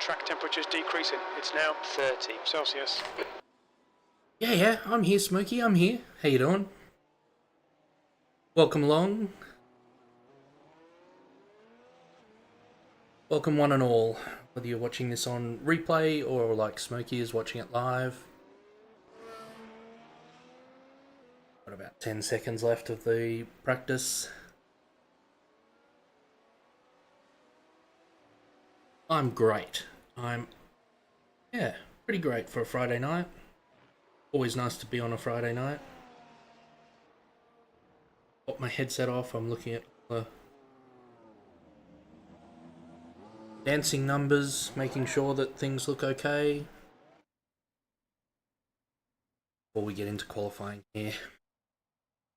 track temperature's decreasing. It's now 30 Celsius. Yeah, I'm here, Smokey. I'm here. How you doing? Welcome along. Welcome one and all, whether you're watching this on replay or like Smokey is watching it live. Got about 10 seconds left of the practice. I'm great. Yeah, pretty great for a Friday night. Always nice to be on a Friday night. Got my headset off, I'm looking at the dancing numbers, making sure that things look okay before we get into qualifying here.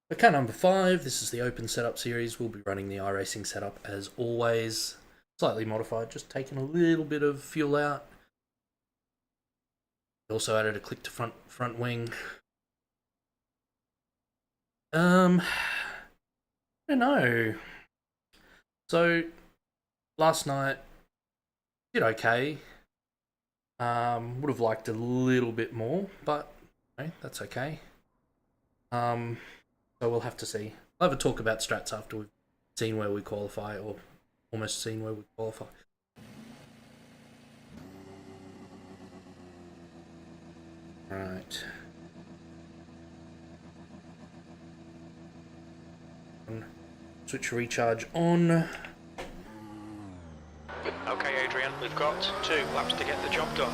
For car number 5, this is the open setup series. We'll be running the iRacing setup as always. Slightly modified, just taking a little bit of fuel out. Also added a click to front wing. I don't know. So last night did okay. Would have liked a little bit more, but okay, that's okay. So we'll have to see. We'll have a talk about strats after we've seen where we qualify, or almost seen where we qualify. Right. Switch recharge on. Okay, Adrian, we've got 2 laps to get the job done.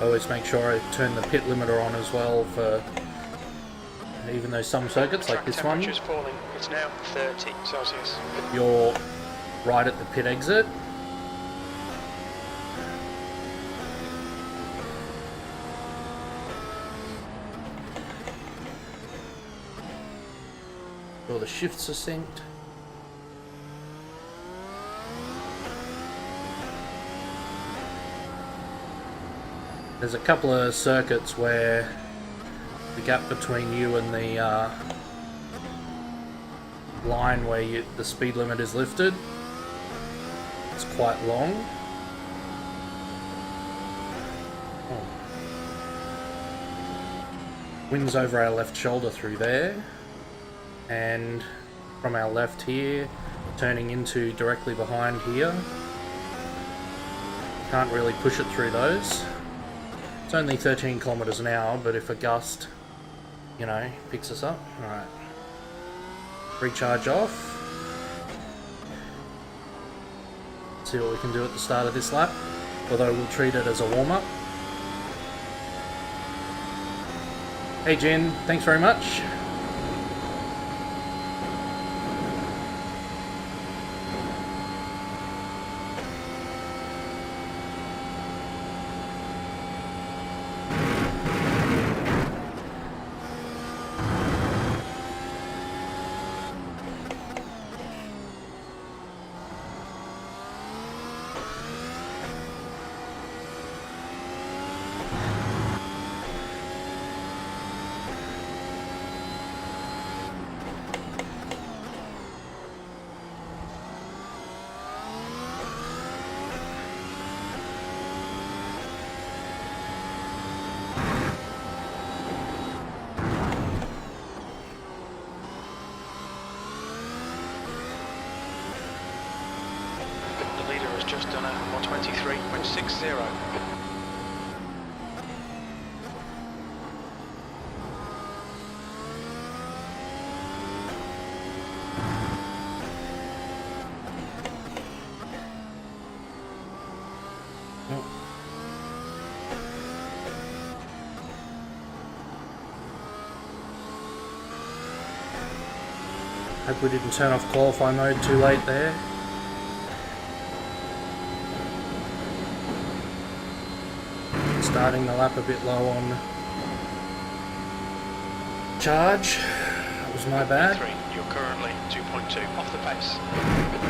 Always make sure I turn the pit limiter on as well, for even though some circuits like this one, temperature's falling. It's now 30 Celsius. you're right at the pit exit. All the shifts are synced. There's a couple of circuits where the gap between you and the line where the speed limit is lifted, it's quite long. Oh. Wind's over our left shoulder through there, and from our left here, turning into directly behind here. Can't really push it through those. It's only 13 kilometers an hour, but if a gust, you know, picks us up. Alright. Recharge off. See what we can do at the start of this lap, although we'll treat it as a warm-up. Hey Jen, thanks very much. Just done a 123.60. Hope we didn't turn off qualify mode too late there. Starting the lap a bit low on charge. That was my bad. You're currently 2.2 off the pace.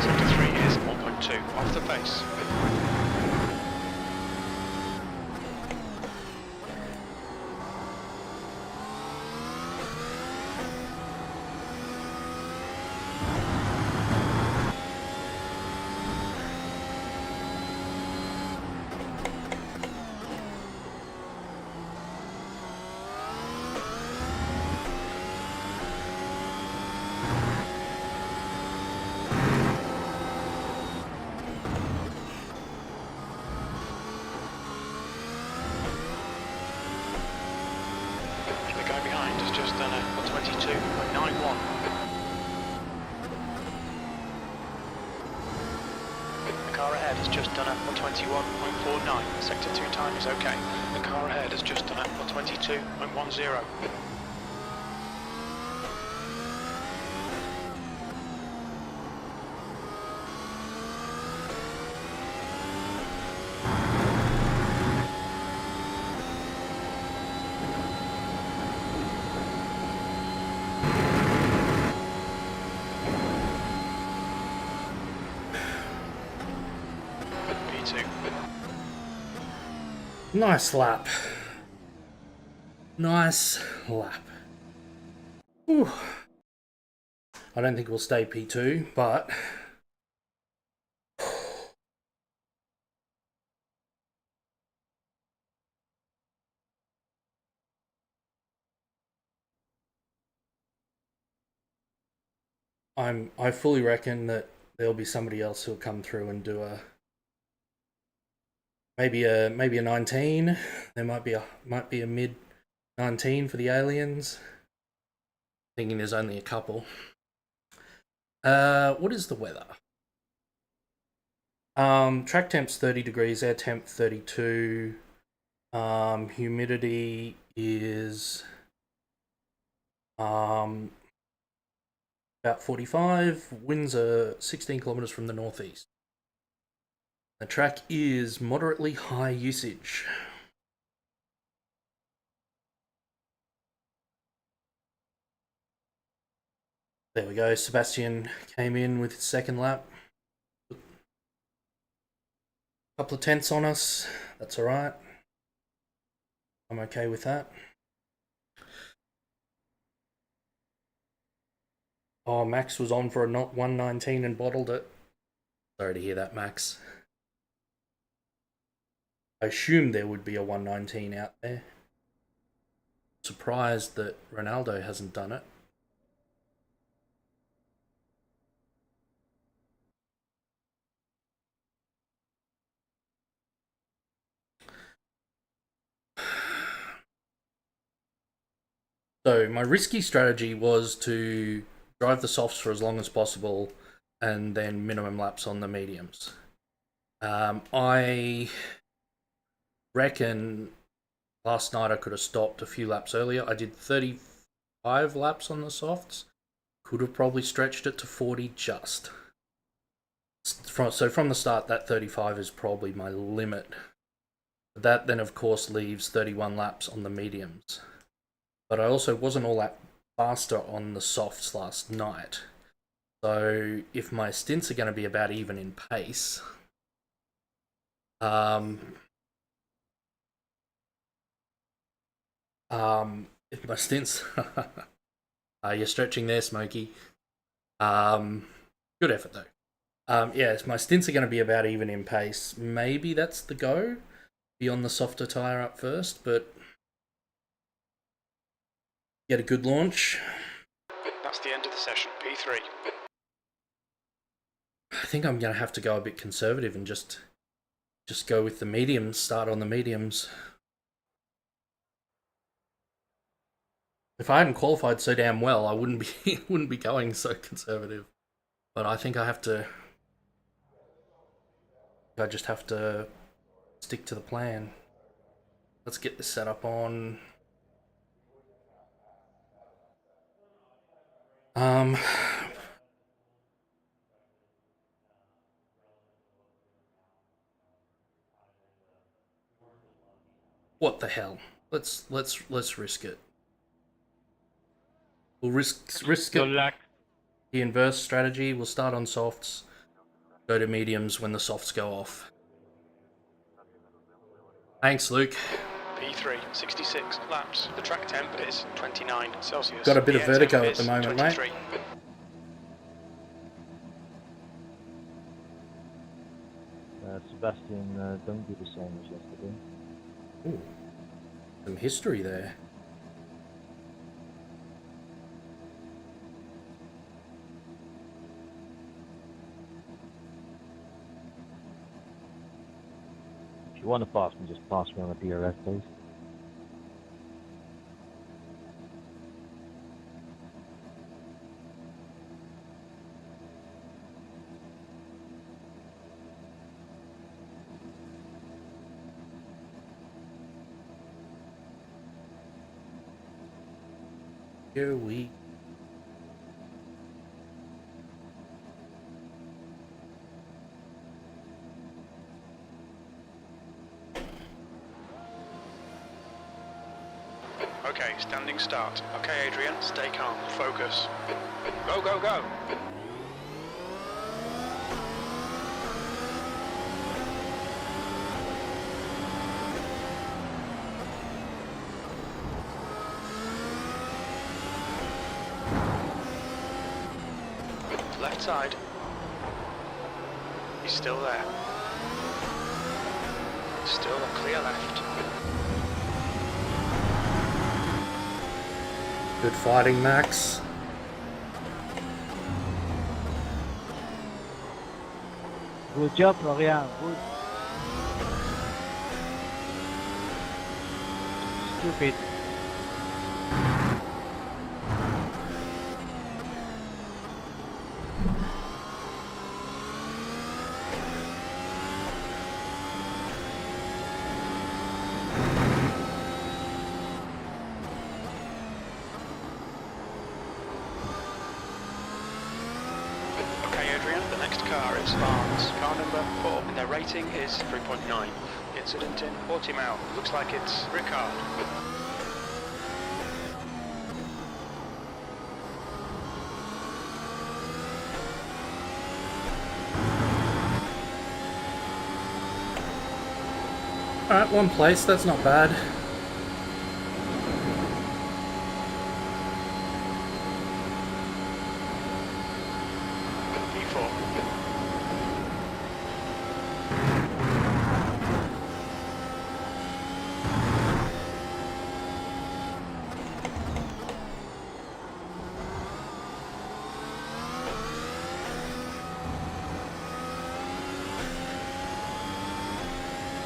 Sector 3 is 1.2 off the pace. just done a 122.91. The car ahead has just done a 121.49. Sector 2 time is okay. The car ahead has just done a 122.10. Nice lap. Nice lap. Whew. I don't think we'll stay P2, but I fully reckon that there'll be somebody else who'll come through and do a maybe a 19. There might be a mid 19 for the aliens. Thinking there's only a couple. What is the weather? Track temp's 30 degrees, air temp 32. Humidity is about 45. Winds are 16 kilometers from the northeast. The track is moderately high usage. There we go. Sebastian came in with his second lap. Couple of tenths on us. That's all right. I'm okay with that. Oh, Max was on for a 119 and bottled it. Sorry to hear that, Max. I assumed there would be a 119 out there. Surprised that Ronaldo hasn't done it. So my risky strategy was to drive the softs for as long as possible and then minimum laps on the mediums. I reckon last night I could have stopped a few laps earlier. I did 35 laps on the softs. Could have probably stretched it to 40 just. So from the start, that 35 is probably my limit. That then, of course, leaves 31 laps on the mediums. But I also wasn't all that faster on the softs last night. So if my stints are going to be about even in pace, if my stints, you're stretching there, Smokey. Good effort though. Yes, my stints are going to be about even in pace. Maybe that's the go. Be on the softer tyre up first, but get a good launch. That's the end of the session, P3. I think I'm going to have to go a bit conservative and just go with the mediums, start on the mediums. If I hadn't qualified so damn well, I wouldn't be going so conservative. But I think I just have to stick to the plan. Let's get this set up on what the hell? Let's risk it. We'll risk it. The inverse strategy. We'll start on softs, go to mediums when the softs go off. Thanks, Luke. P3, 66 laps. The track temp is 29 Celsius. Got a bit of vertigo at the moment, 23. Mate. Sebastian, don't do the same as yesterday. Ooh, some history there. If you want to pass me, just pass me on a DRS, please. Here we. Okay, standing start. Okay, Adrian, stay calm. Focus. Go, go, go. Left side. He's still there. Still a clear left. Good fighting, Max. Good job, Florian. Good. Stupid. The next car is Barnes, car number 4, and their rating is 3.9. Incident in Portimao. Looks like it's Ricard. Alright, one place, that's not bad.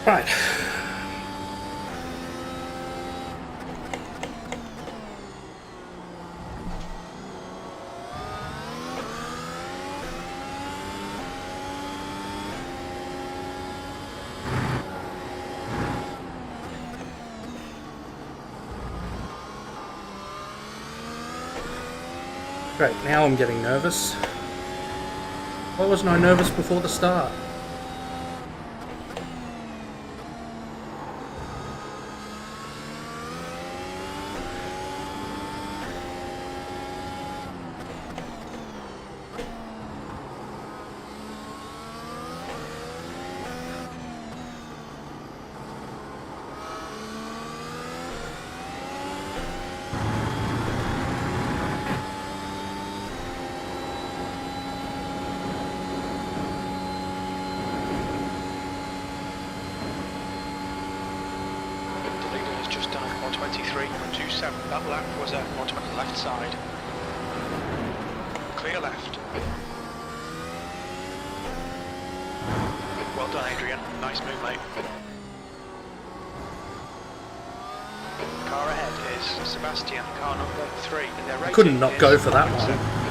Right. Great, now I'm getting nervous. Why wasn't I nervous before the start? Just done a 123.27. That lap was a 120 left side. Clear left. Well done, Adrian. Nice move, mate. Car ahead is Sebastian, car number 3. And their rating Couldn't not is go for that 1.7. one.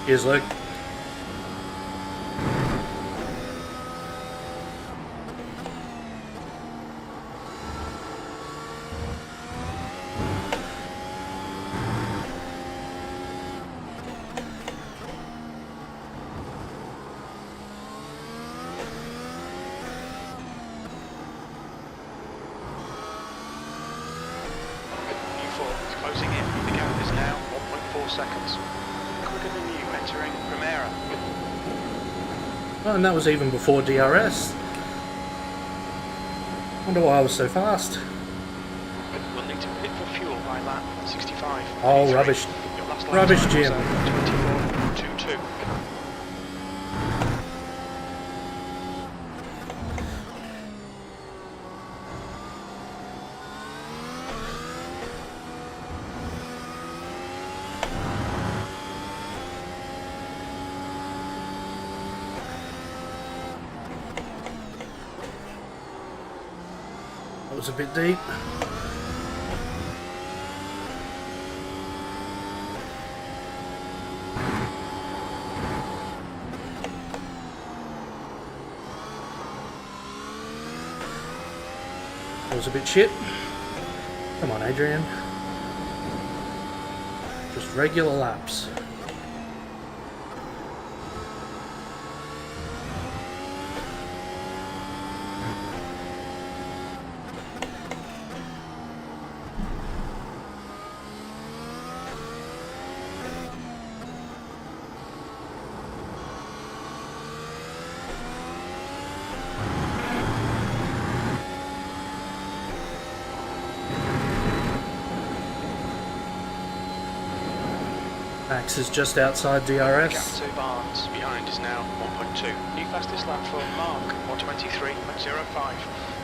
Here's Luke. Is closing in. The gap is now 1.4 seconds. Quicker than you entering Primera. Oh, and that was even before DRS. Wonder why I was so fast. We'll need to pit for fuel by lap 65. Oh, 83. rubbish. Your last lap Rubbish, time Jim. was 24.22. That was a bit deep. That was a bit shit. Come on, Adrian. Just regular laps. Max is just outside DRS. Gap to Barnes, behind is now 1.2. New fastest lap for Mark, 1:23.05.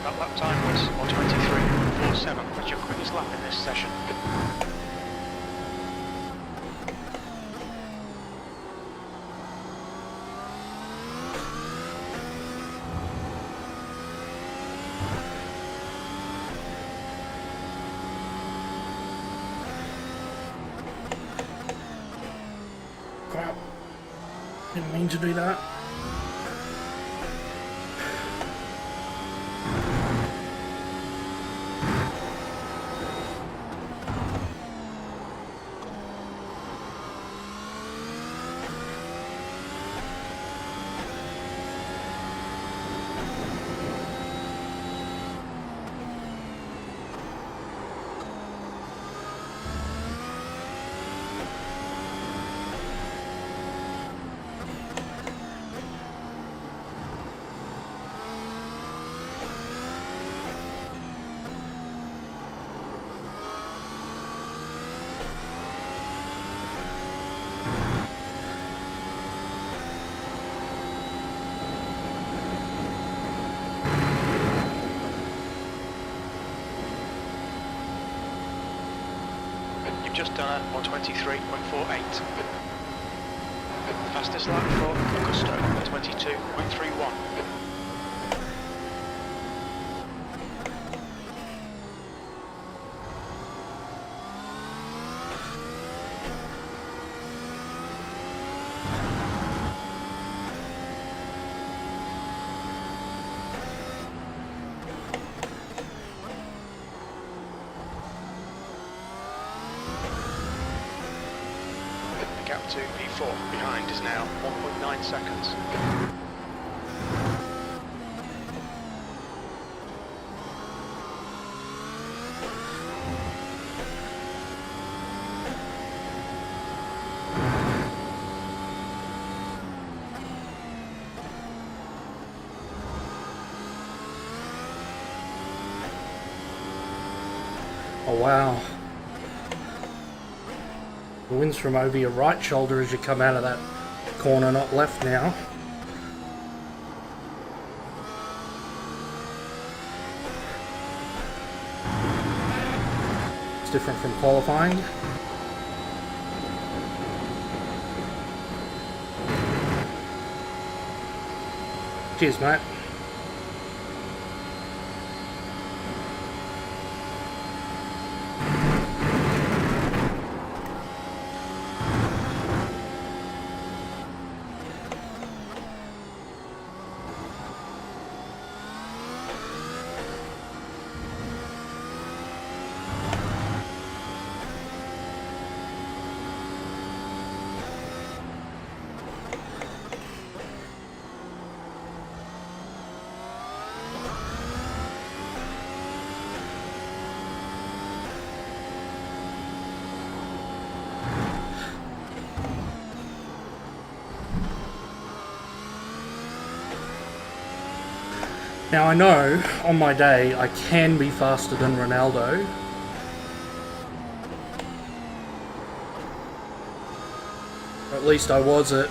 That lap time was 1:23.47. That's your quickest lap in this session. Crap. Didn't mean to do that. Just done at 1:23.48. Fastest lap for Augusto, 22.31. Gap to P4 behind is now 1.9 seconds. Oh wow. The wind's from over your right shoulder as you come out of that corner, not left now. It's different from qualifying. Cheers, mate. Now I know on my day I can be faster than Ronaldo. Or at least I was at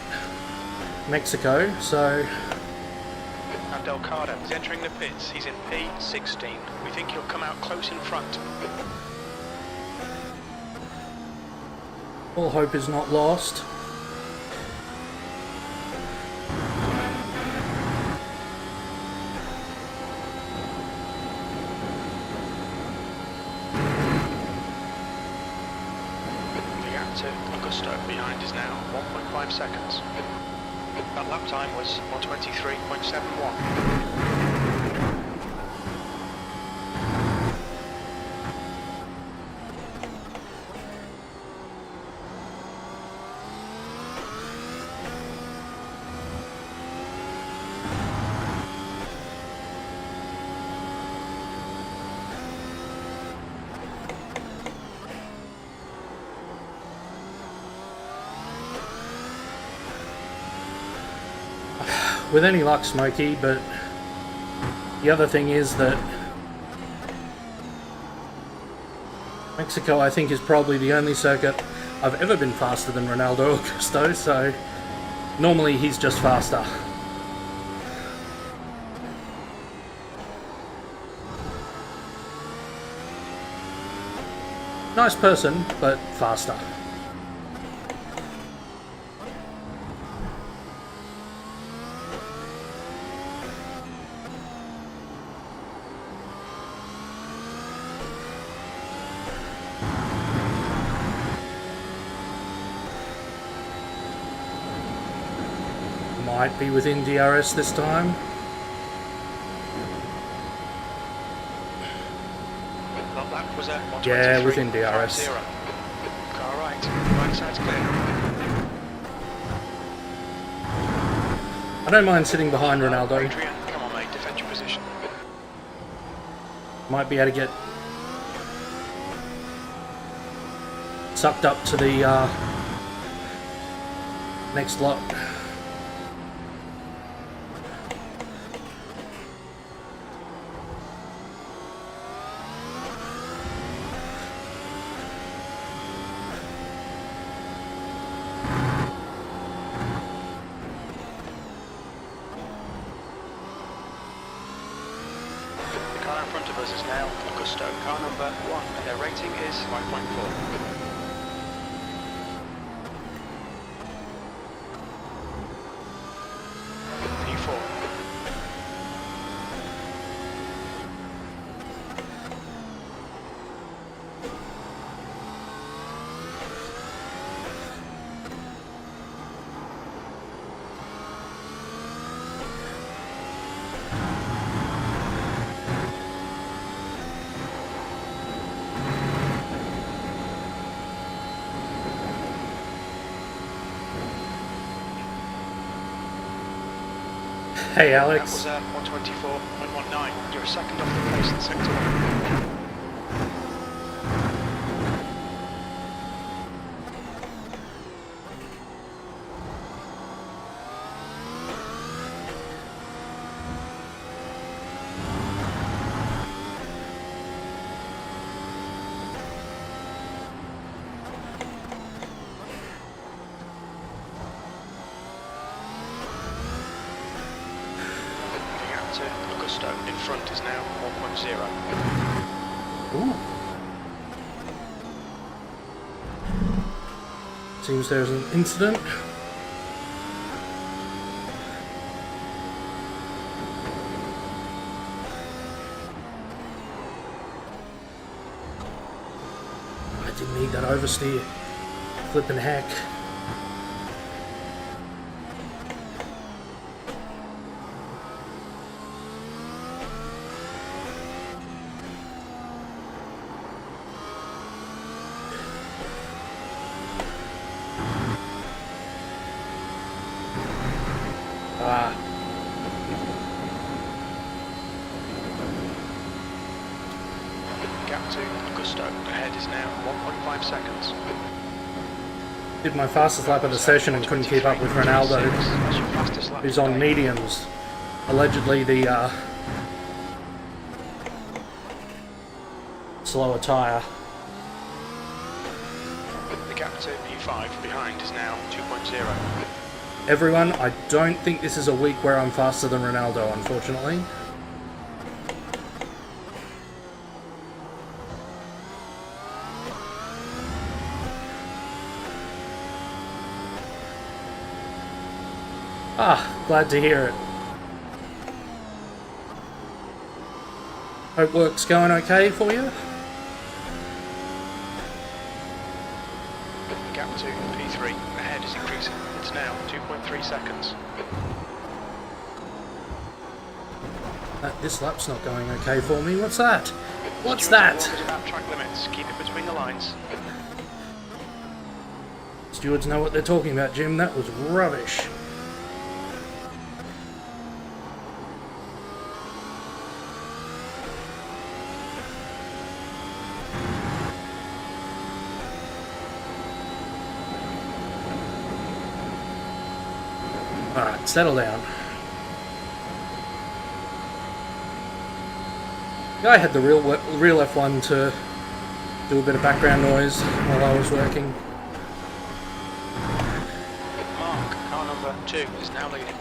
Mexico, so... And Delcado is entering the pits. He's in P16. We think he'll come out close in front. All hope is not lost. gap to Augusto behind is now 1.5 seconds. That lap time was 1:23.71. With any luck, Smokey, but the other thing is that Mexico, I think, is probably the only circuit I've ever been faster than Ronaldo Augusto, so normally he's just faster. Nice person, but faster. Might be within DRS this time. That lap was at 1:23.50. Yeah, within DRS. Car right side's clear. I don't mind sitting behind Ronaldo. Adrian, come on mate, defend your position. Might be able to get sucked up to the next lot. In front of us is now Augusto, car number 1, and their rating is 5.4. P4. Hey Alex. That was 1:24.19. You're a second off the pace in sector 1. To Augusto in front is now 1.0. Ooh. Seems there's an incident. I didn't need that oversteer. Flippin' heck. Gap to Augusto ahead is now 1.5 seconds. Did my fastest lap of the session and couldn't keep up with Ronaldo, That's your fastest lap who's on today. mediums. Allegedly the slower tyre. The gap to P5 behind is now 2.0. Everyone, I don't think this is a week where I'm faster than Ronaldo, unfortunately. Ah, glad to hear it. Hope work's going okay for you. Gap to P3. Ahead is increasing. It's now 2.3 seconds. This lap's not going okay for me. What's that? What's Stewards that? are about track limits. Keep it between the lines. Stewards know what they're talking about, Jim. That was rubbish. Alright, settle down. I had the real F1 to do a bit of background noise while I was working. Mark, car number 2 is now leading.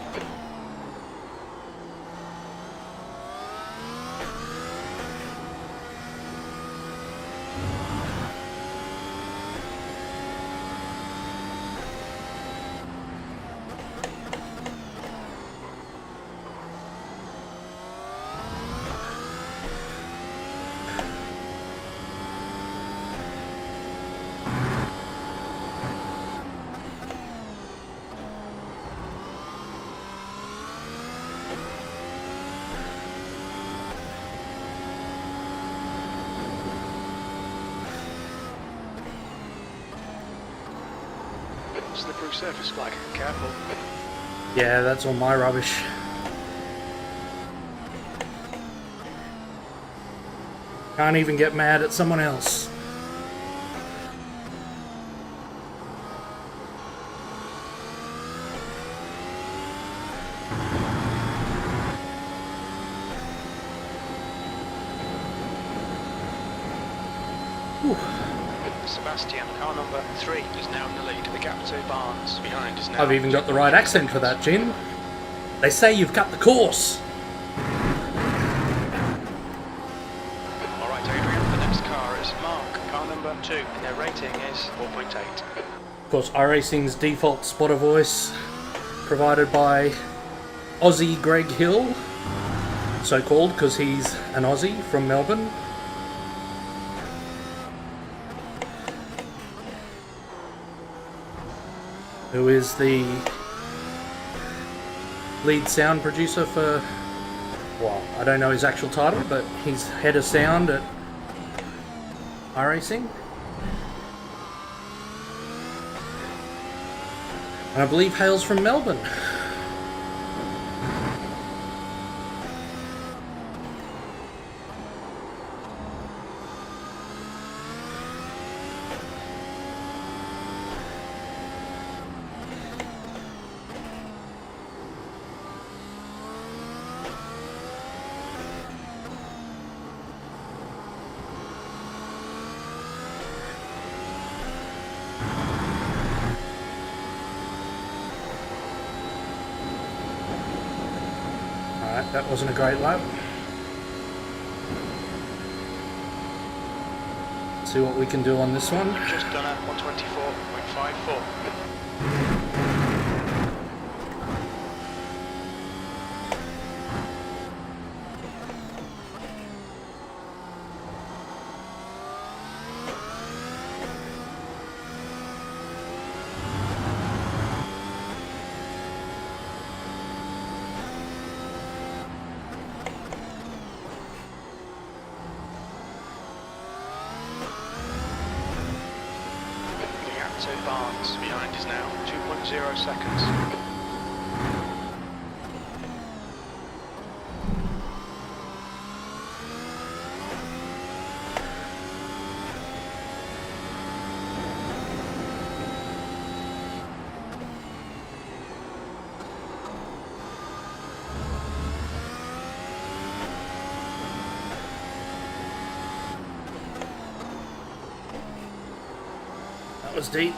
Slippery surface flag, careful. Yeah, that's all my rubbish. Can't even get mad at someone else. Whew. Sebastian, car number 3 is now in the lead. The gap to Barnes behind is now. I've even got the right accent for that, Jin. They say you've cut the course. Alright, Adrian, the next car is Mark, car number 2, and their rating is 4.8. Of course, iRacing's default spotter voice, provided by Aussie Greg Hill, so called because he's an Aussie from Melbourne. Who is the lead sound producer for, well, I don't know his actual title, but he's head of sound at iRacing. And I believe hails from Melbourne. Alright, that wasn't a great lap. See what we can do on this one. Just done a 124.54. To Barnes behind is now 2.0 seconds. That was deep.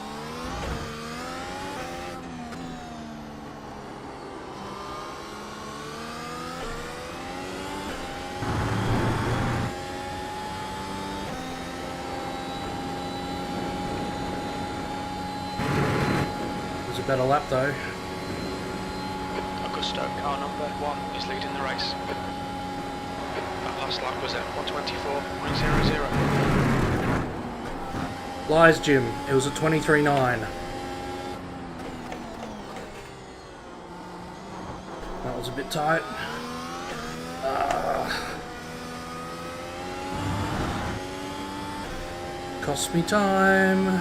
Better lap though. Augusto, car number 1, is leading the race. That last lap was at 124.00. Lies, Jim. It was a 23.9. That was a bit tight. Cost me time.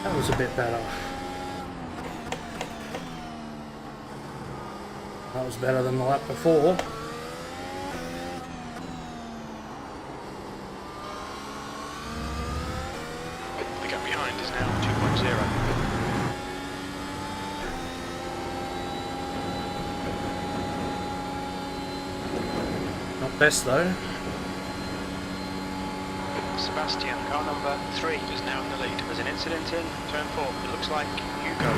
That was a bit better. That was better than the lap before. The gap behind is now 2.0. Not best though. Sebastian, car number 3 is now in the lead. There's an incident in turn 4. It looks like you go.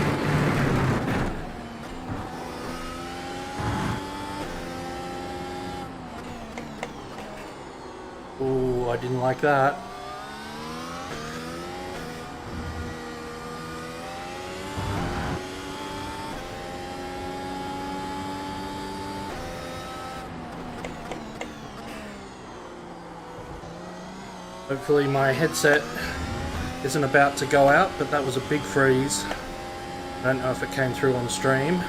Ooh, I didn't like that. Hopefully my headset isn't about to go out, but that was a big freeze. I don't know if it came through on stream.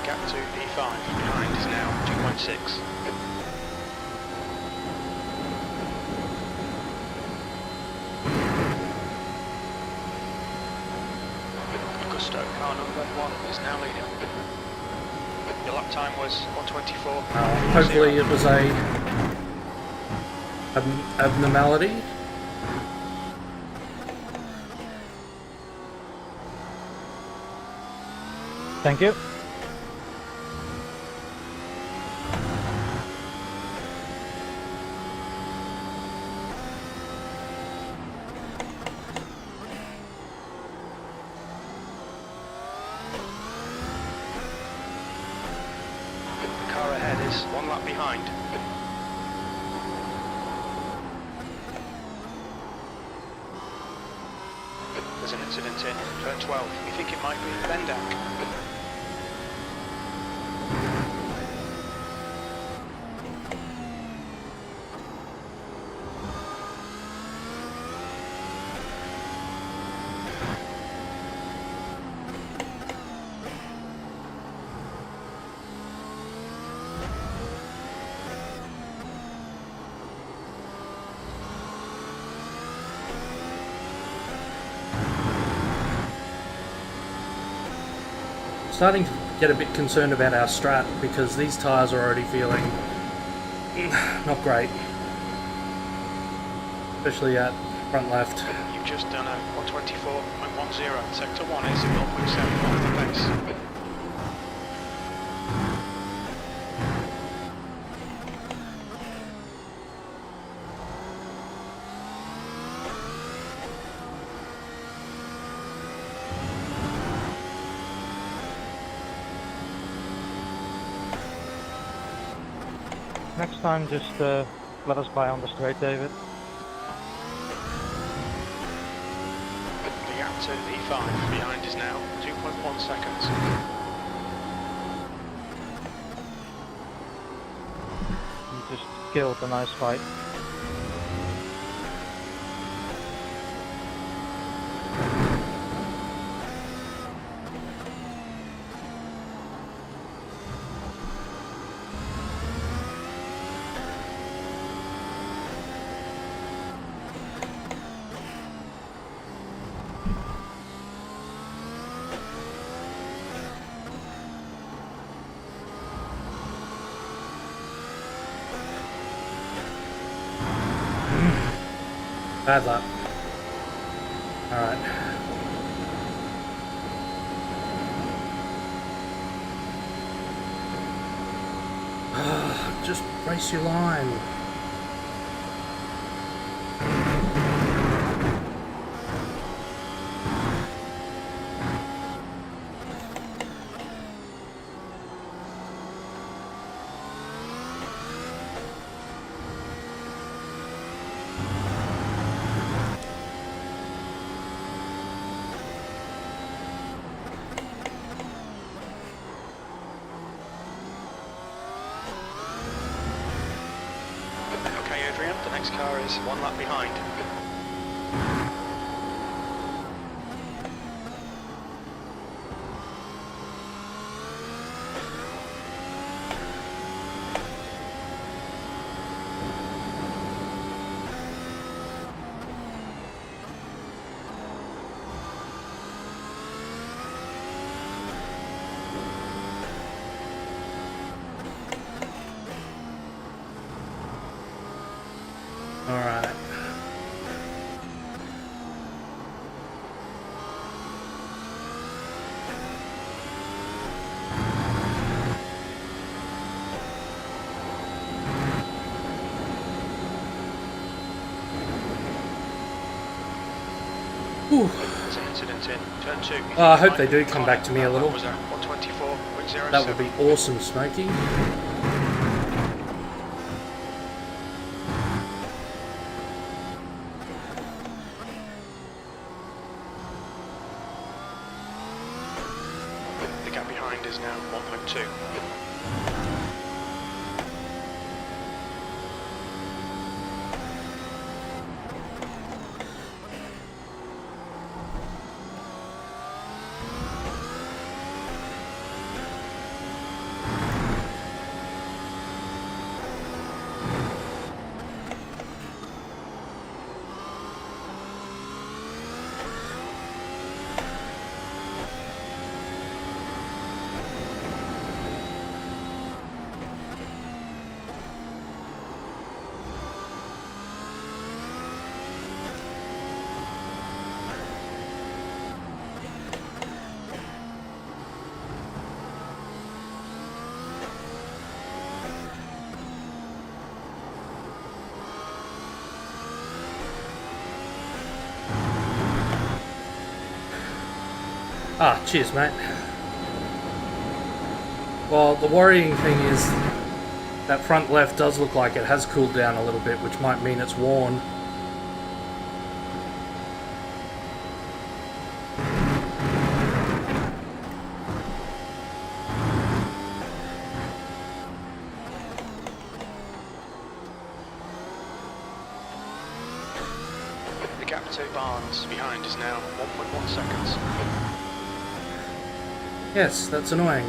Gap to P5 behind is now 2.6. Augusto, car number 1 is now leading. Your lap time was 1:24. Hopefully it was a abnormality. Thank you. The car ahead is 1 lap behind. There's an incident in turn 12. We think it might be Bendak. Starting to get a bit concerned about our strat because these tyres are already feeling not great, especially at front left. You've just done a 1:24.10. Sector 1 is 0.7 off the pace. Next time, just let us by on the straight, David. The gap to E5 behind is now 2.1 seconds. You just killed a nice fight. Bad luck. Alright. Just race your line. The next car is 1 lap behind. Alright. Whew. There's an incident in turn 2. I hope they do come back to me a little. Was at 124.07. That would be awesome, Smokey. The gap behind is now 1.2. Ah, cheers, mate. Well, the worrying thing is that front left does look like it has cooled down a little bit, which might mean it's worn. The gap to Barnes behind is now 1.1 seconds. Yes, that's annoying.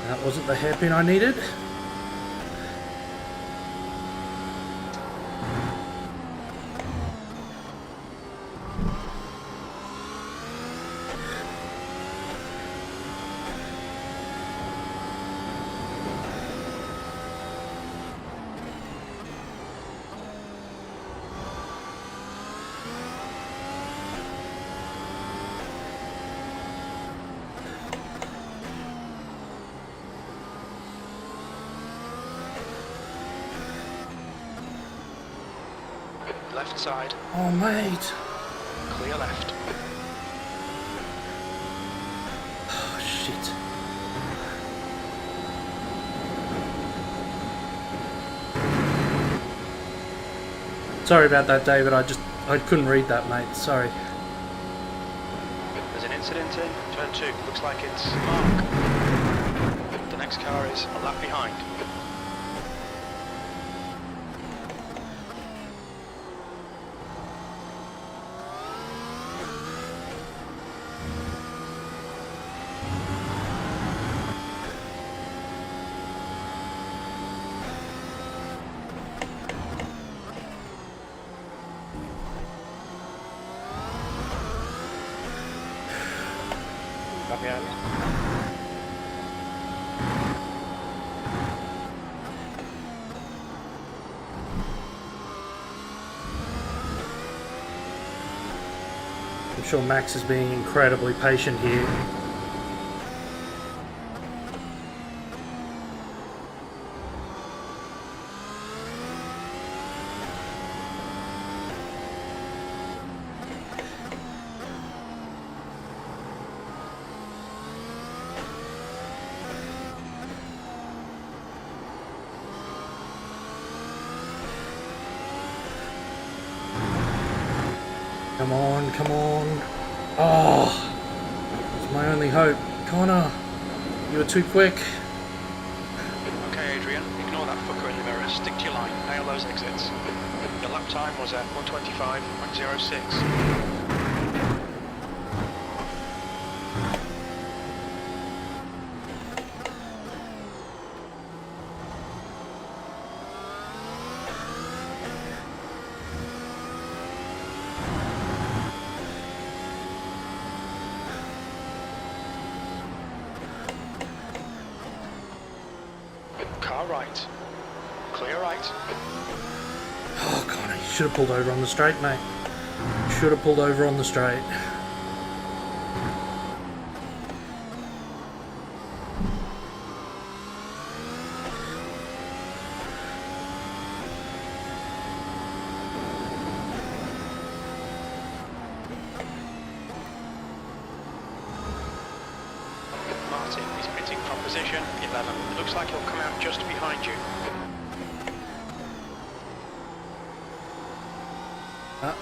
That wasn't the hairpin I needed. Left side, Oh, mate. clear left. Oh, shit. Sorry about that, David. I couldn't read that, mate. Sorry. There's an incident in turn 2. Looks like it's Mark. The next car is a lap behind. I'm sure Max is being incredibly patient here. Come on, come on. Oh, it's my only hope. Connor, you were too quick. Okay, Adrian, ignore that fucker in the mirror. Stick to your line. Nail those exits. Your lap time was at 1:25.06. Car right. Clear right. Oh, Connor, you should have pulled over on the straight, mate. You should have pulled over on the straight. Martin is pitting from position 11. It looks like he'll come out just behind you.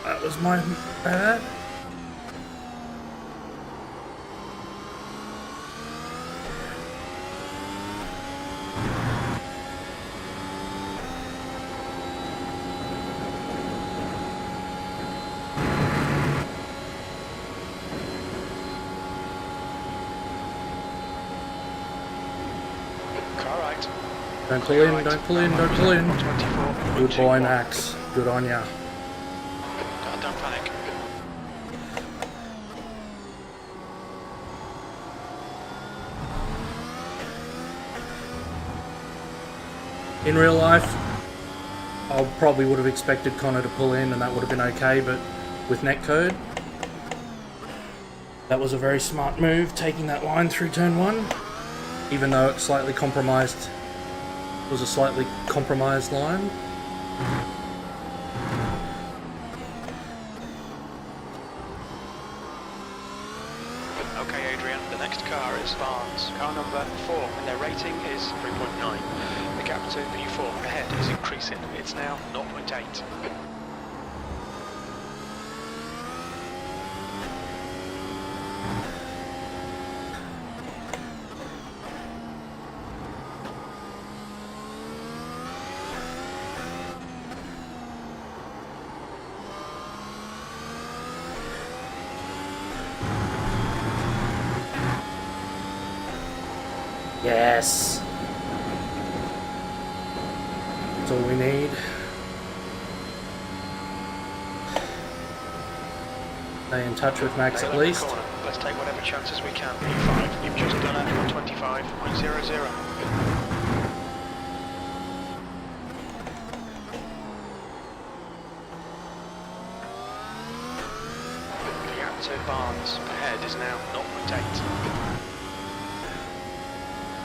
That was my bad. Car right. Don't pull in, don't pull in, don't pull in. 24. Good boy, Max. Good on ya. God, don't panic. In real life, I probably would have expected Connor to pull in and that would have been okay, but with netcode, that was a very smart move, taking that line through turn 1, even though it slightly compromised, was a slightly compromised line. Okay, Adrian, the next car is Barnes, car number 4, and their rating is 3.9. The gap to P4 ahead is increasing. It's now 0.8. Yes! That's all we need. Stay in touch with Max at least. Let's take whatever chances we can. P5, you've just done it 125.00. The gap to Barnes ahead is now 0.8.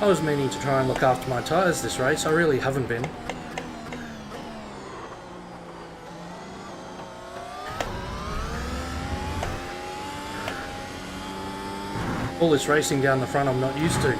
I was meaning to try and look after my tyres this race, I really haven't been. All this racing down the front I'm not used to.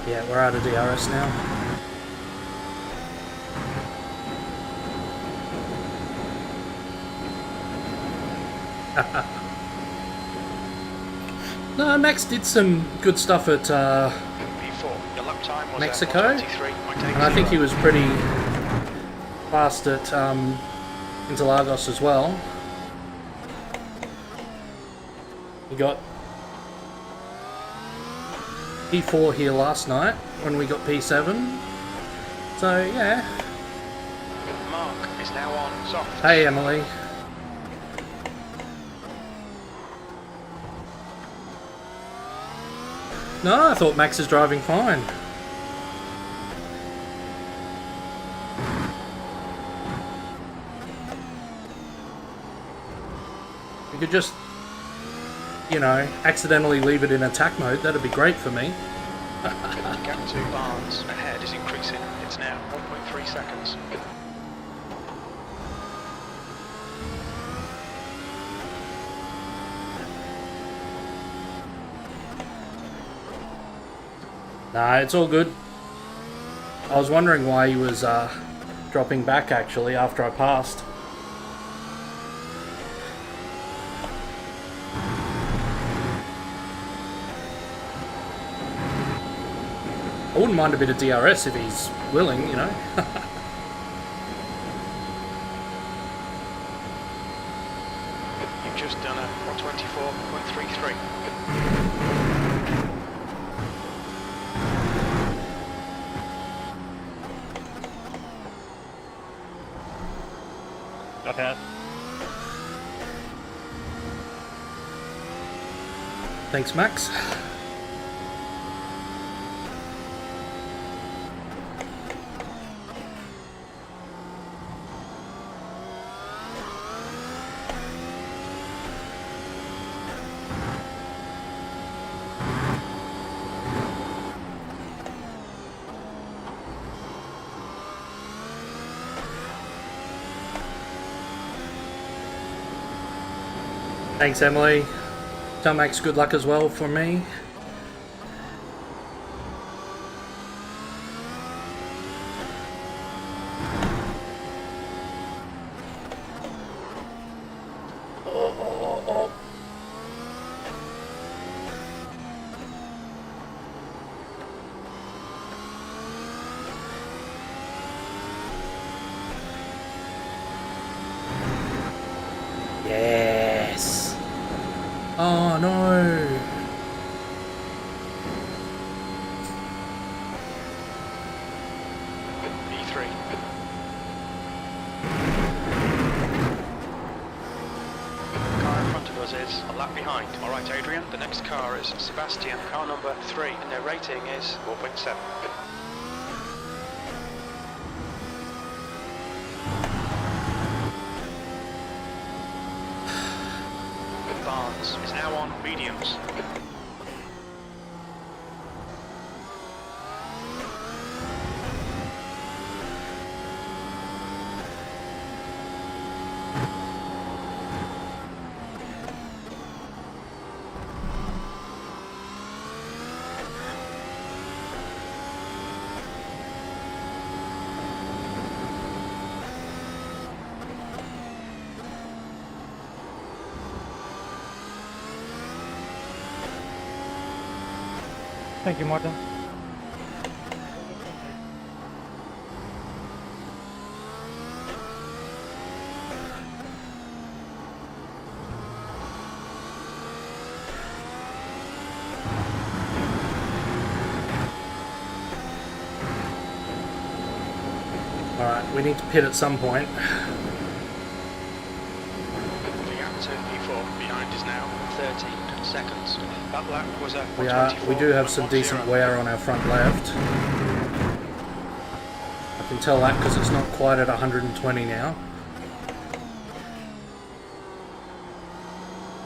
Yeah, we're out of DRS now. No, Max did some good stuff at P4, your lap time was Mexico, at 123.80. and I think he was pretty fast at Interlagos as well. We got P4 here last night when we got P7. So yeah. Mark is now on soft. Hey Emily. No, I thought Max is driving fine. You could just, you know, accidentally leave it in attack mode. That'd be great for me. Gap to Barnes ahead is increasing. It's now 1.3 seconds. Nah, it's all good. I was wondering why he was dropping back actually after I passed. I wouldn't mind a bit of DRS if he's willing, you know. You've just done a 124.33. Okay. Thanks, Max. Thanks, Emily. Tell Max good luck as well for me. Yes. Oh no. E3. Car in front of us is a lap behind. Alright Adrian, the next car is Sebastian, car number 3, and their rating is 4.7. Barnes is now on mediums. Thank you, Martin. Alright, we need to pit at some point. The gap to P4 behind is now 13 seconds. That lap was a We do have some decent wear on our front left. I can tell that because it's not quite at 120 now.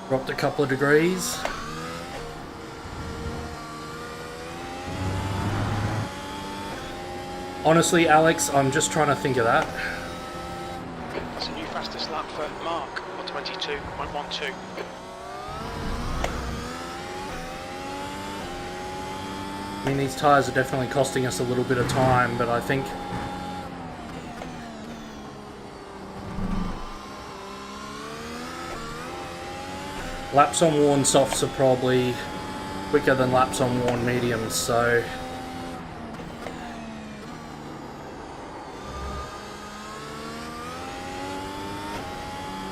Dropped a couple of degrees. Honestly, Alex, I'm just trying to think of that. That's a new fastest lap for Mark, 122.12. I mean, these tyres are definitely costing us a little bit of time, but I think laps on worn softs are probably quicker than laps on worn mediums, so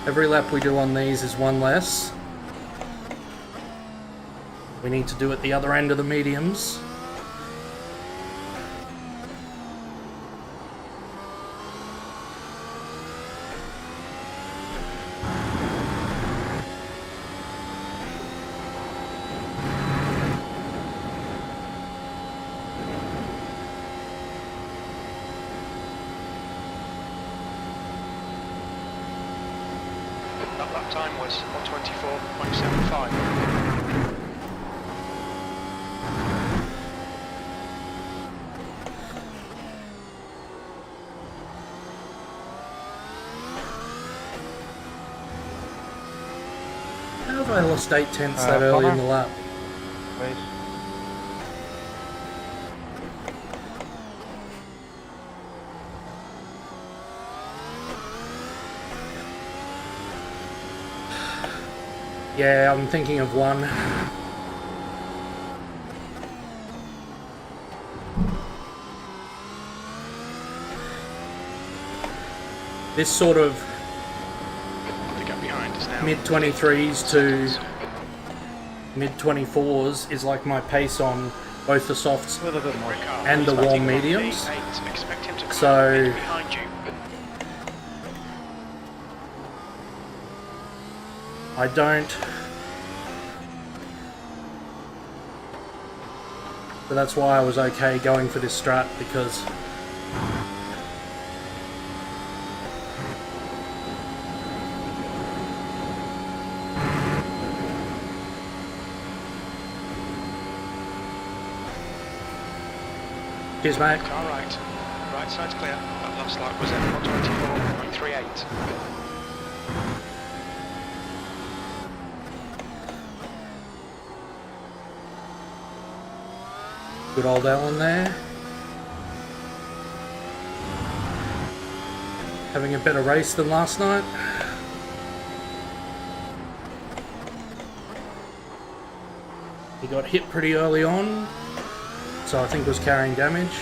Every lap we do on these is one less. We need to do at the other end of the mediums. That lap time was 1:24.75. How have I lost 8 tenths that early in the lap? Race. Yeah, I'm thinking of one. This sort of The gap behind is now mid-23s to mid-24s is like my pace on both the softs A little bit more. and the warm mediums. Expect him to come So behind you. I don't. But that's why I was okay going for this strat, because cheers, mate. Car right. Right side's clear. That last lap was at 1:24.38. Good old Alan there. Having a better race than last night. He got hit pretty early on, so I think was carrying damage.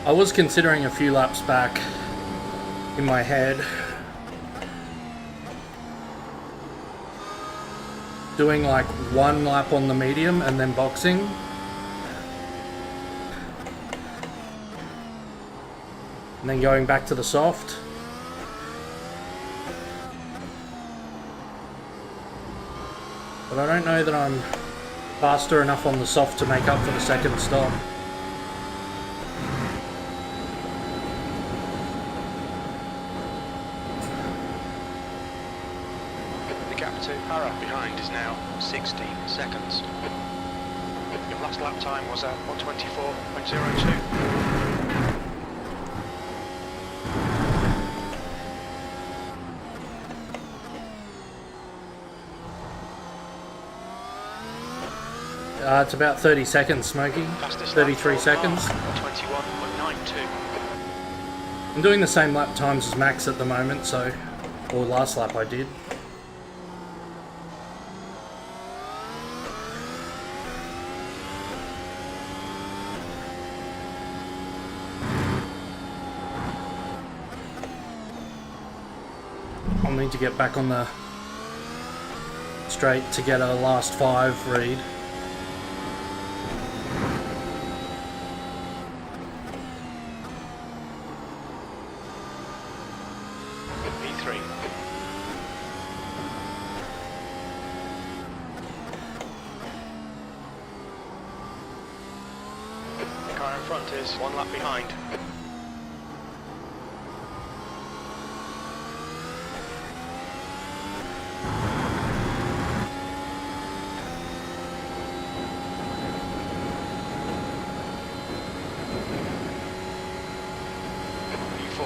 I was considering a few laps back in my head doing like one lap on the medium and then boxing. And then going back to the soft. But I don't know that I'm faster enough on the soft to make up for the second stop. The gap to Para behind is now 16 seconds. Your last lap time was at 1:24.02. It's about 30 seconds, Smokey. Fastest 33 lap for seconds. Mark, 21.92. I'm doing the same lap times as Max at the moment, so... Or last lap I did. I'll need to get back on the straight to get a last 5 read. P3. The car in front is 1 lap behind.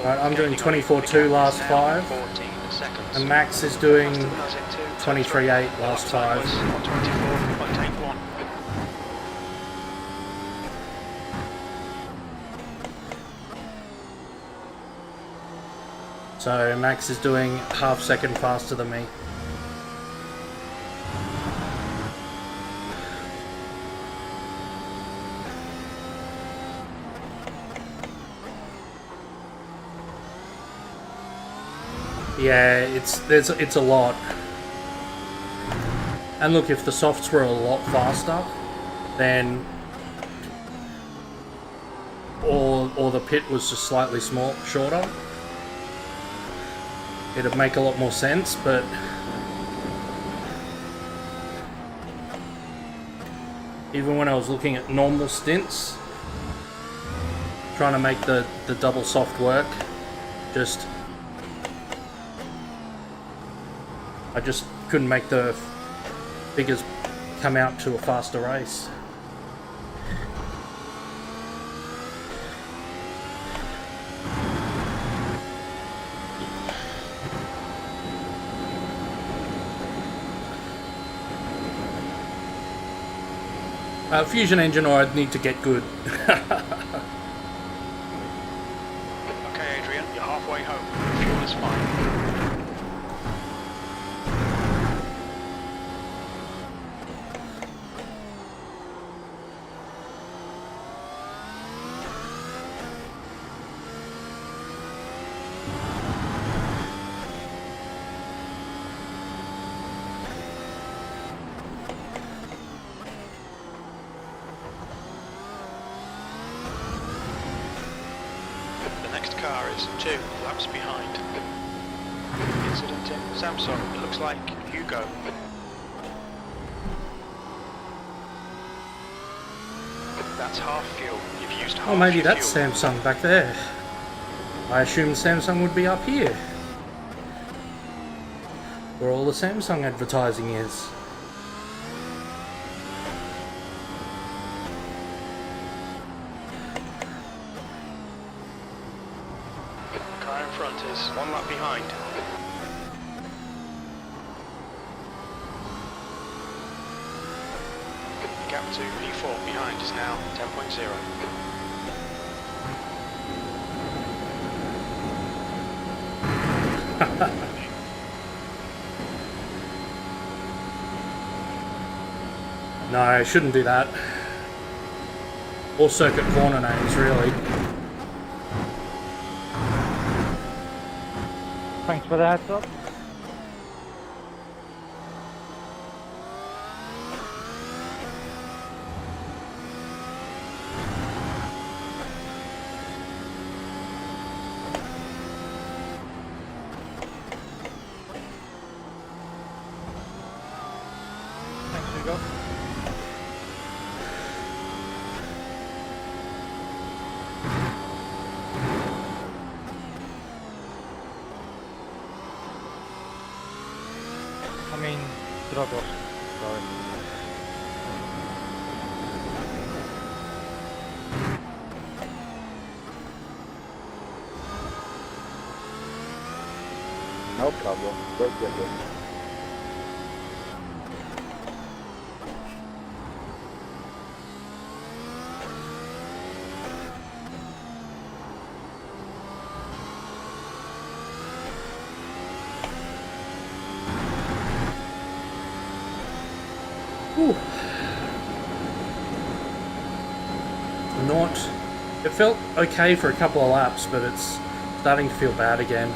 Right, I'm doing 24.2 last 5, 14 seconds. and Max is doing Faster than us in 2. 23.8 last 5. 1:24.81. So Max is doing half second faster than me. Yeah, it's a lot. And look, if the softs were a lot faster, then or the pit was just slightly shorter, it'd make a lot more sense, but even when I was looking at normal stints, trying to make the double soft work, I just couldn't make the figures come out to a faster race. Fusion engine, or I'd need to get good. Okay, Adrian, you're halfway home. Fuel is fine. Car is 2 laps behind. Incident in Samsung. It looks like you go. That's half fuel. You've used half. Oh, maybe your that's fuel. Samsung back there. I assumed Samsung would be up here, where all the Samsung advertising is. Car in front is 1 lap behind. The gap to P4 behind is now 10.0. No, I shouldn't do that. Or circuit corner names, really. Thanks for the heads up. Thanks, Hugo. I mean, Dragos. Sorry. No problem. Go get it. Whew. Not. It felt okay for a couple of laps, but it's starting to feel bad again.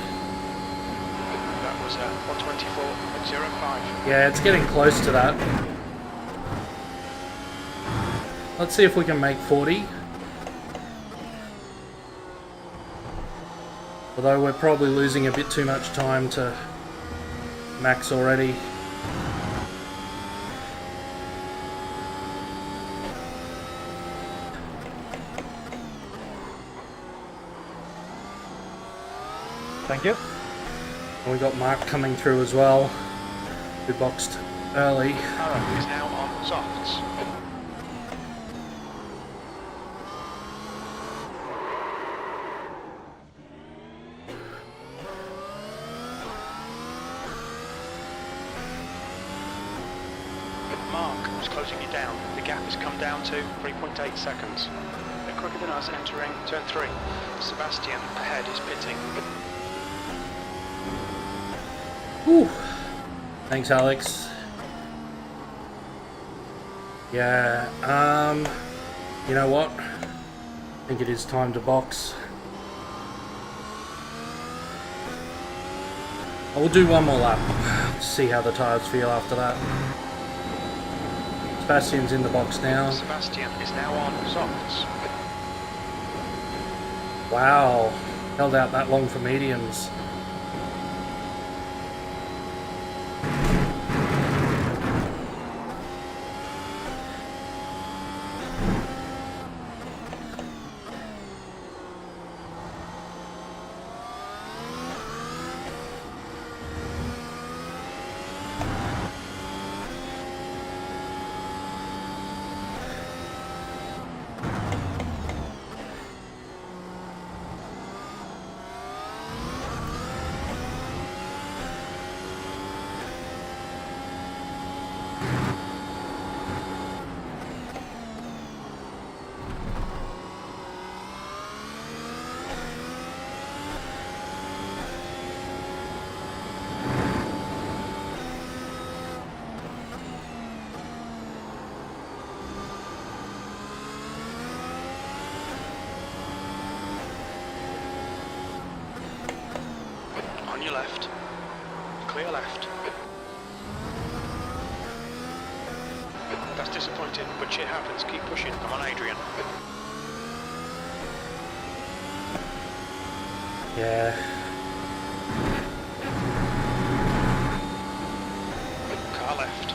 That was 124.05. Yeah, it's getting close to that. Let's see if we can make 40. Although we're probably losing a bit too much time to Max already. Thank you. And we got Mark coming through as well, who boxed early. Arrow is now on softs. Mark is closing you down. The gap has come down to 3.8 seconds. They're quicker than us entering turn 3. Sebastian ahead is pitting. Whew. Thanks, Alex. Yeah, you know what? I think it is time to box. We'll do one more lap. See how the tyres feel after that. Sebastian's in the box now. Sebastian is now on softs. Wow, held out that long for mediums. On your left. Clear left. That's disappointing, but shit happens. Keep pushing. I'm on Adrian. Yeah. Car left.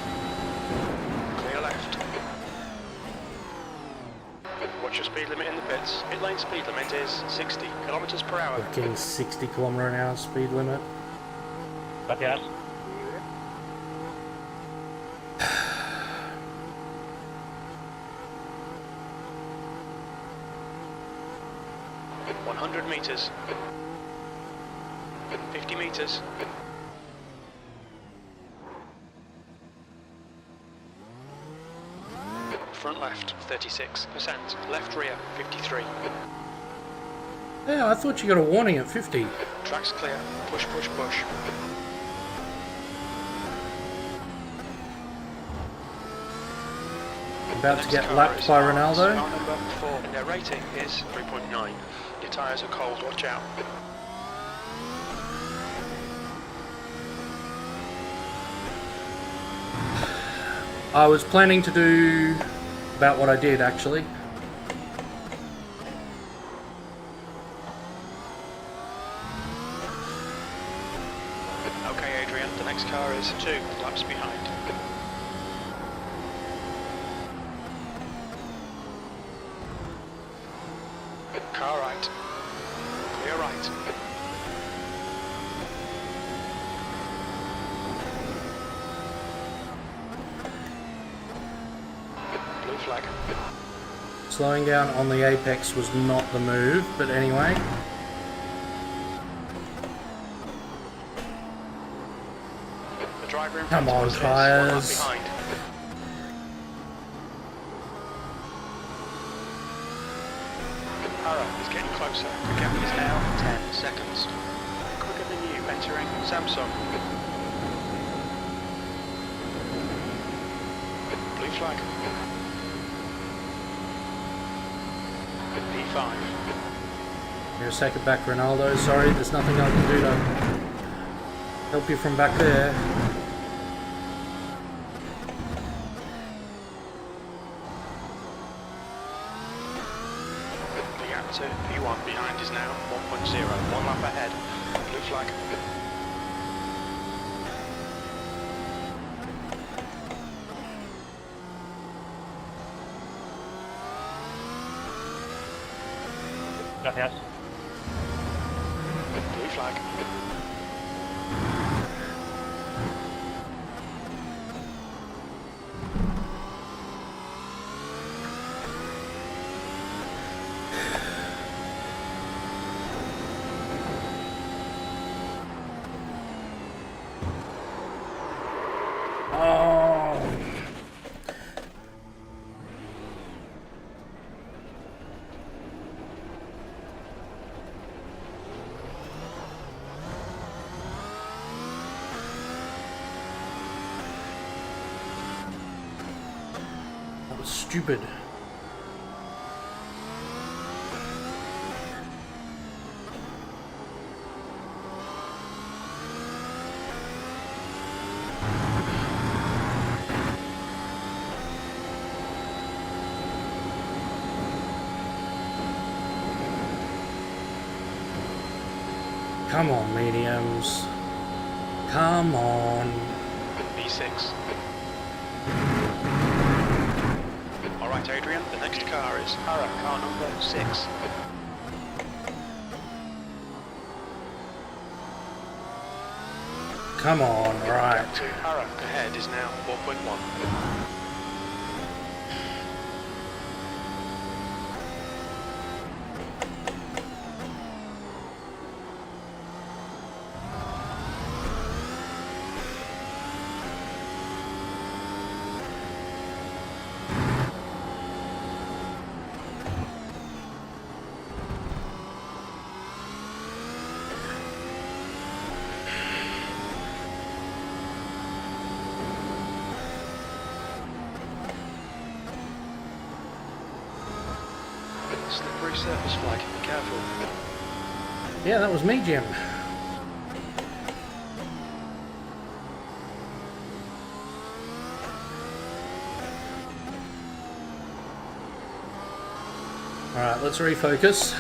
Clear left. Watch your speed limit in the pits. Pit lane speed limit is 60 kilometers per hour. We're getting 60 km/h speed limit. Gracias. 100 meters. 50 meters. Front left, 36%. Left rear, 53. Yeah, I thought you got a warning at 50. Track's clear. Push, push, push. About to Next get car lapped is by car Ronaldo. number 4. Their rating is 3.9. Your tyres are cold, watch out. I was planning to do about what I did actually. Okay, Adrian, the next car is 2 laps behind. Car right. Clear right. Blue flag. Slowing down on the apex was not the move, but anyway. The driver in Come front on, of us is 1 lap tyres. behind. Para is getting closer. The gap is now 10 seconds. Quicker than you entering Samsung. Blue flag. P5. You're a second back, Ronaldo. Sorry, there's nothing I can do to help you from back there. The gap to P1 behind is now 1.0. 1 lap ahead. Blue flag. Gracias. Blue flag. Oh. That was stupid. Come on, mediums. Come on. B6. Alright, Adrian, the next car is Hara, car number 6. Come on, right. Gap to Hara ahead is now 4.1. Slippery surface flag, be careful. Yeah, that was me, Jim. Alright, let's refocus.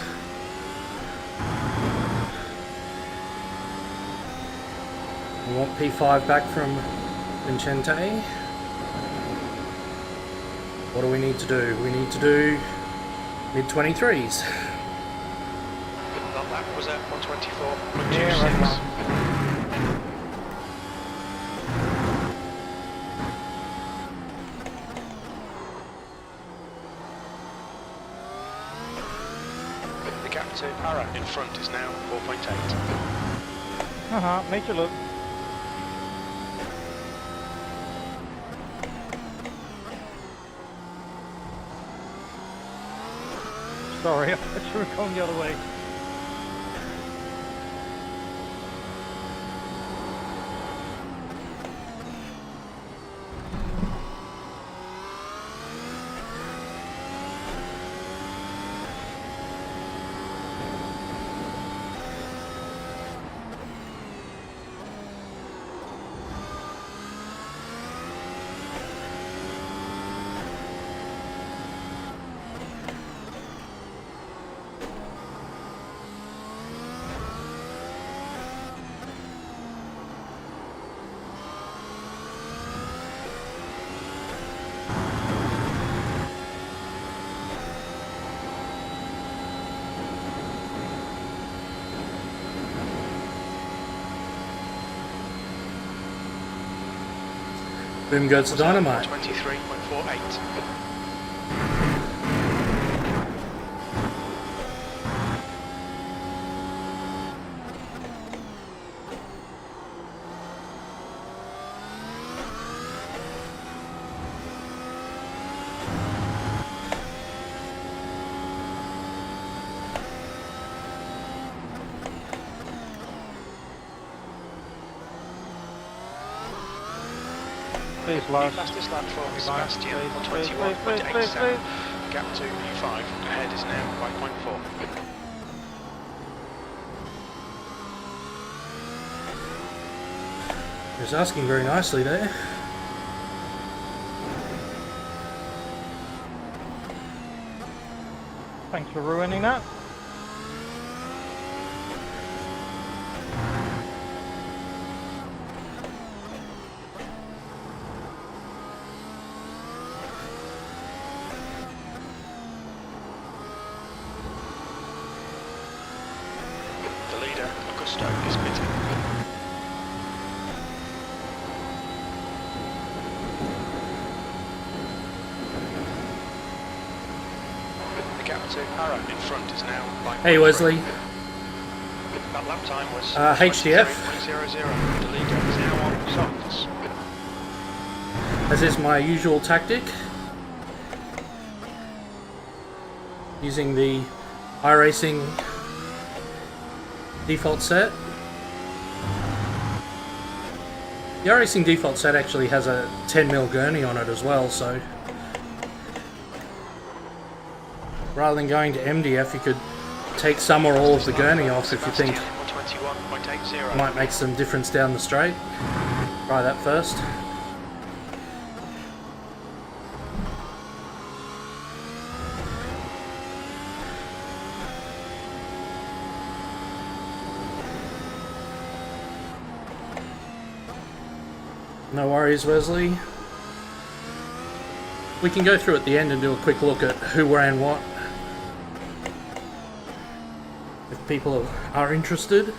We want P5 back from Vincente. What do we need to do? We need to do mid-23s. That lap was at 124.26. Yeah, right on. The gap to Hara in front is now 4.8. Made you look. Sorry, I thought you were going the other way. Boom goes the dynamite. 23.48. Please, The Lars. fastest lap for Sebastian on please, 21.87. Gap to P5 ahead is now 5.4. He was asking very nicely there. Thanks for ruining that. The leader, Augusto, is pitting. The gap to Hara in front is now 5.3. Hey Wesley, That lap time was HDF. 23.00. The leader is now on softs. as is my usual tactic, using the iRacing default set. The iRacing default set actually has a 10mm gurney on it as well, so rather than going to MDF, you could take some or all of the gurney off if you think it 21.80. might make some difference down the straight. Try that first. No worries, Wesley. We can go through at the end and do a quick look at who ran what, if people are interested.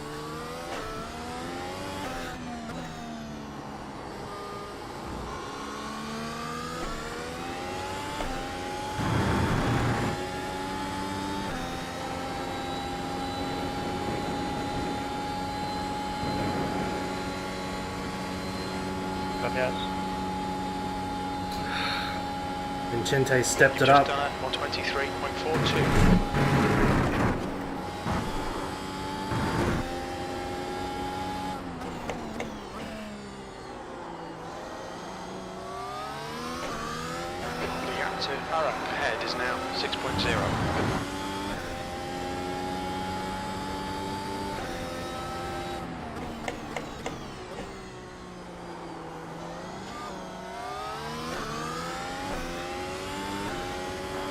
Yes. Vincente stepped it Just up. done at 123.42. The gap to Arak ahead is now 6.0.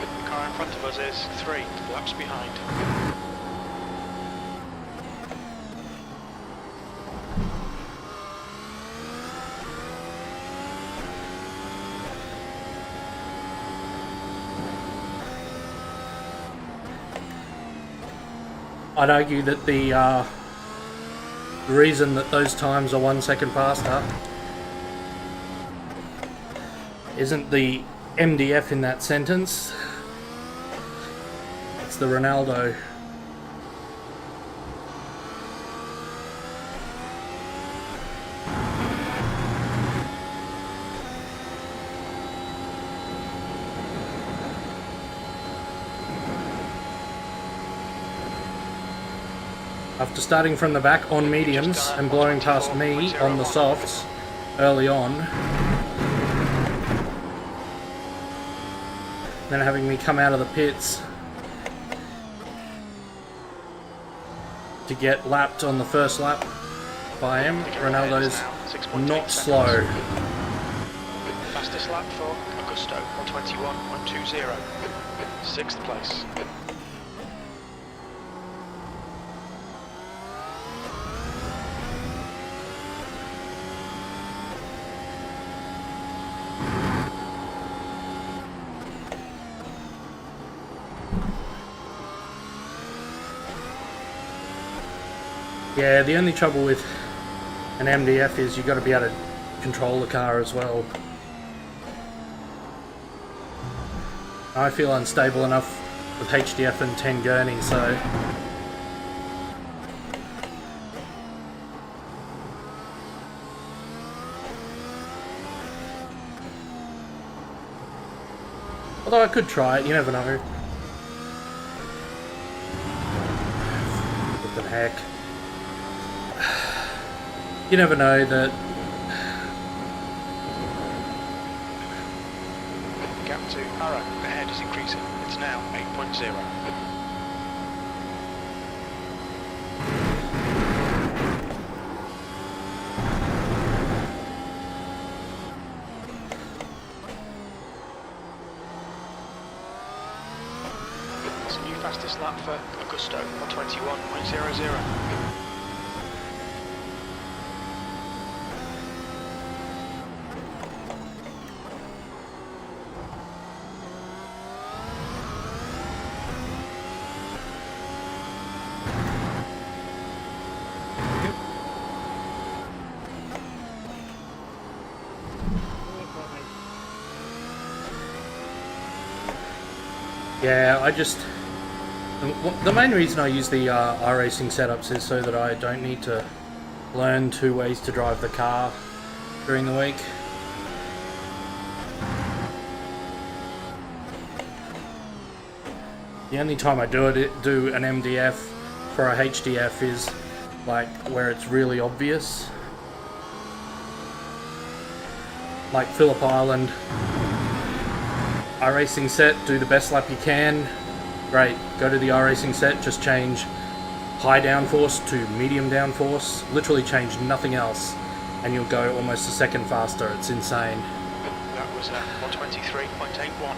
The car in front of us is 3 laps behind. I'd argue that the reason that those times are 1 second faster isn't the MDF in that sentence, it's the Ronaldo. After starting from the back on mediums and blowing past me on the softs early on, then having me come out of the pits to get lapped on the first lap by him, Ronaldo's not slow. Fastest lap for Augusto, 121.20. 6th place. Yeah, the only trouble with an MDF is you've got to be able to control the car as well. I feel unstable enough with HDF and 10 gurney, so although I could try it, you never know. What the heck? You never know that. The gap to Arak ahead is increasing. It's now 8.0. It's a new fastest lap for Augusto, 121.00. Yeah, I just... The main reason I use the iRacing setups is so that I don't need to learn 2 ways to drive the car during the week. The only time I do an MDF for a HDF is like where it's really obvious. Like Phillip Island. iRacing set, do the best lap you can. Great, go to the iRacing set, just change high downforce to medium downforce. Literally change nothing else, and you'll go almost a second faster. It's insane. That was at 123.81.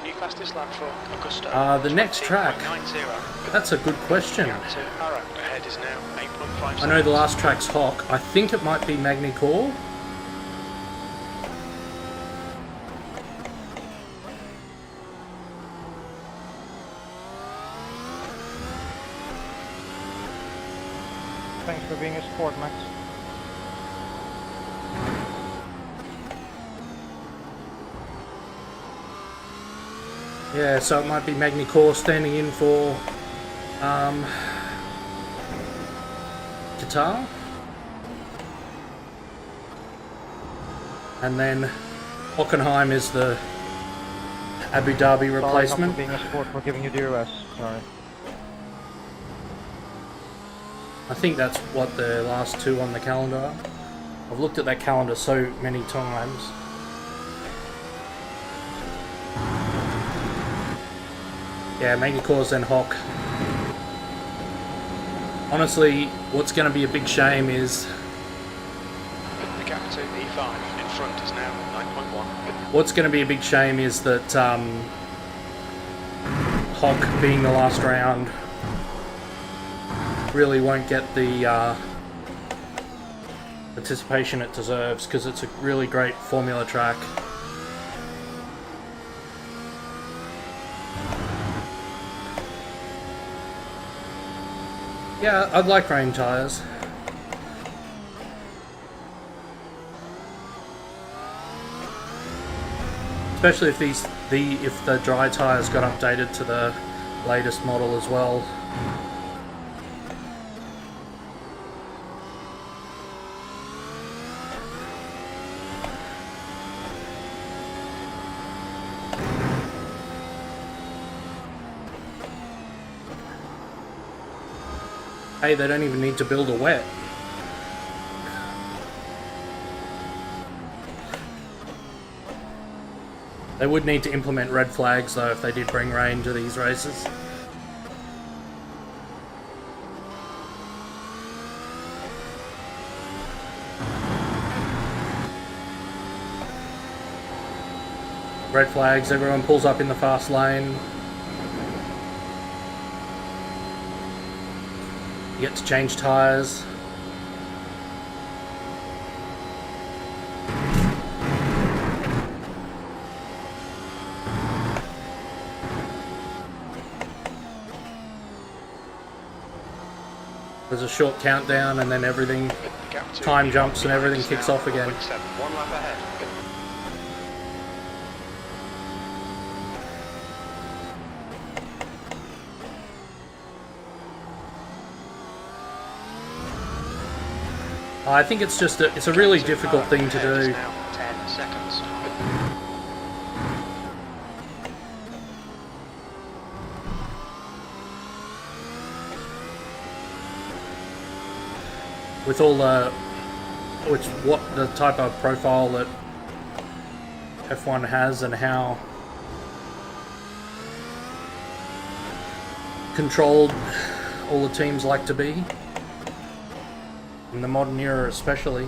New fastest lap for Augusta. The next track. 20.90. That's a good question. Gap to Arak ahead is now 8.5 I know the last track's Hock. I think it might be Magny-Cours. Thanks for being a sport, Max. Yeah, so it might be Magny-Cours standing in for Qatar. And then Hockenheim is the Abu Dhabi replacement. Sorry, not for being a sport, for giving you DRS. Sorry. I think that's what the last two on the calendar are. I've looked at that calendar so many times. Yeah, Magny-Cours and Hock. Honestly, what's going to be a big shame is... The gap to E5 in front is now 9.1. What's going to be a big shame is that Hock, being the last round, really won't get the participation it deserves, because it's a really great Formula track. Yeah, I'd like rain tyres. Especially if the dry tyres got updated to the latest model as well. Hey, they don't even need to build a wet. They would need to implement red flags though if they did bring rain to these races. Red flags, everyone pulls up in the fast lane. You get to change tyres. There's a short countdown and then everything, time jumps and everything kicks off again. 1 lap ahead. I think it's just it's a really difficult thing to do. Now 10 seconds. With all the what the type of profile that F1 has and how controlled all the teams like to be in the modern era, especially.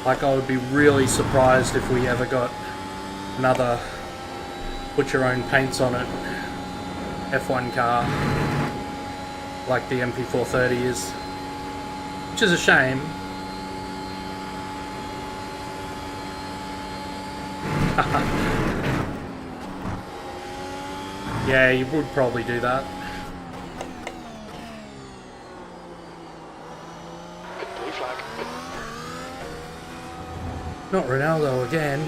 Like, I would be really surprised if we ever got another put your own paints on it F1 car like the MP430 is, which is a shame. Yeah, you would probably do that. Blue flag. Not Ronaldo again.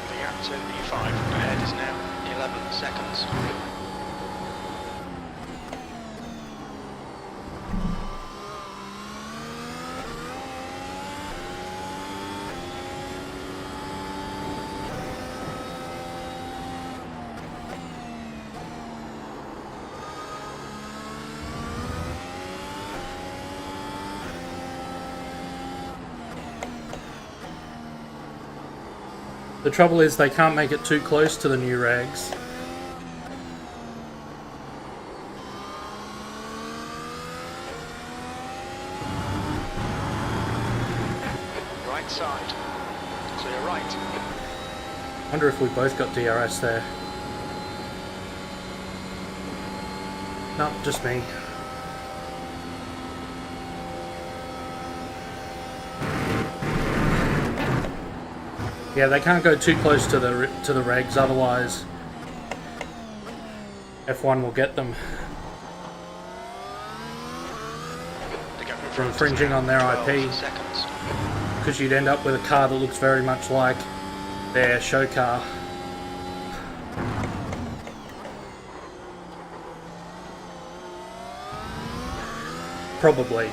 The gap to E5 ahead is now 11 seconds. The trouble is they can't make it too close to the new regs. Right side. Clear right. Wonder if we both got DRS there. No, just me. Yeah, they can't go too close to the regs, otherwise F1 will get them for infringing on their IP, because you'd end up with a car that looks very much like their show car. Probably.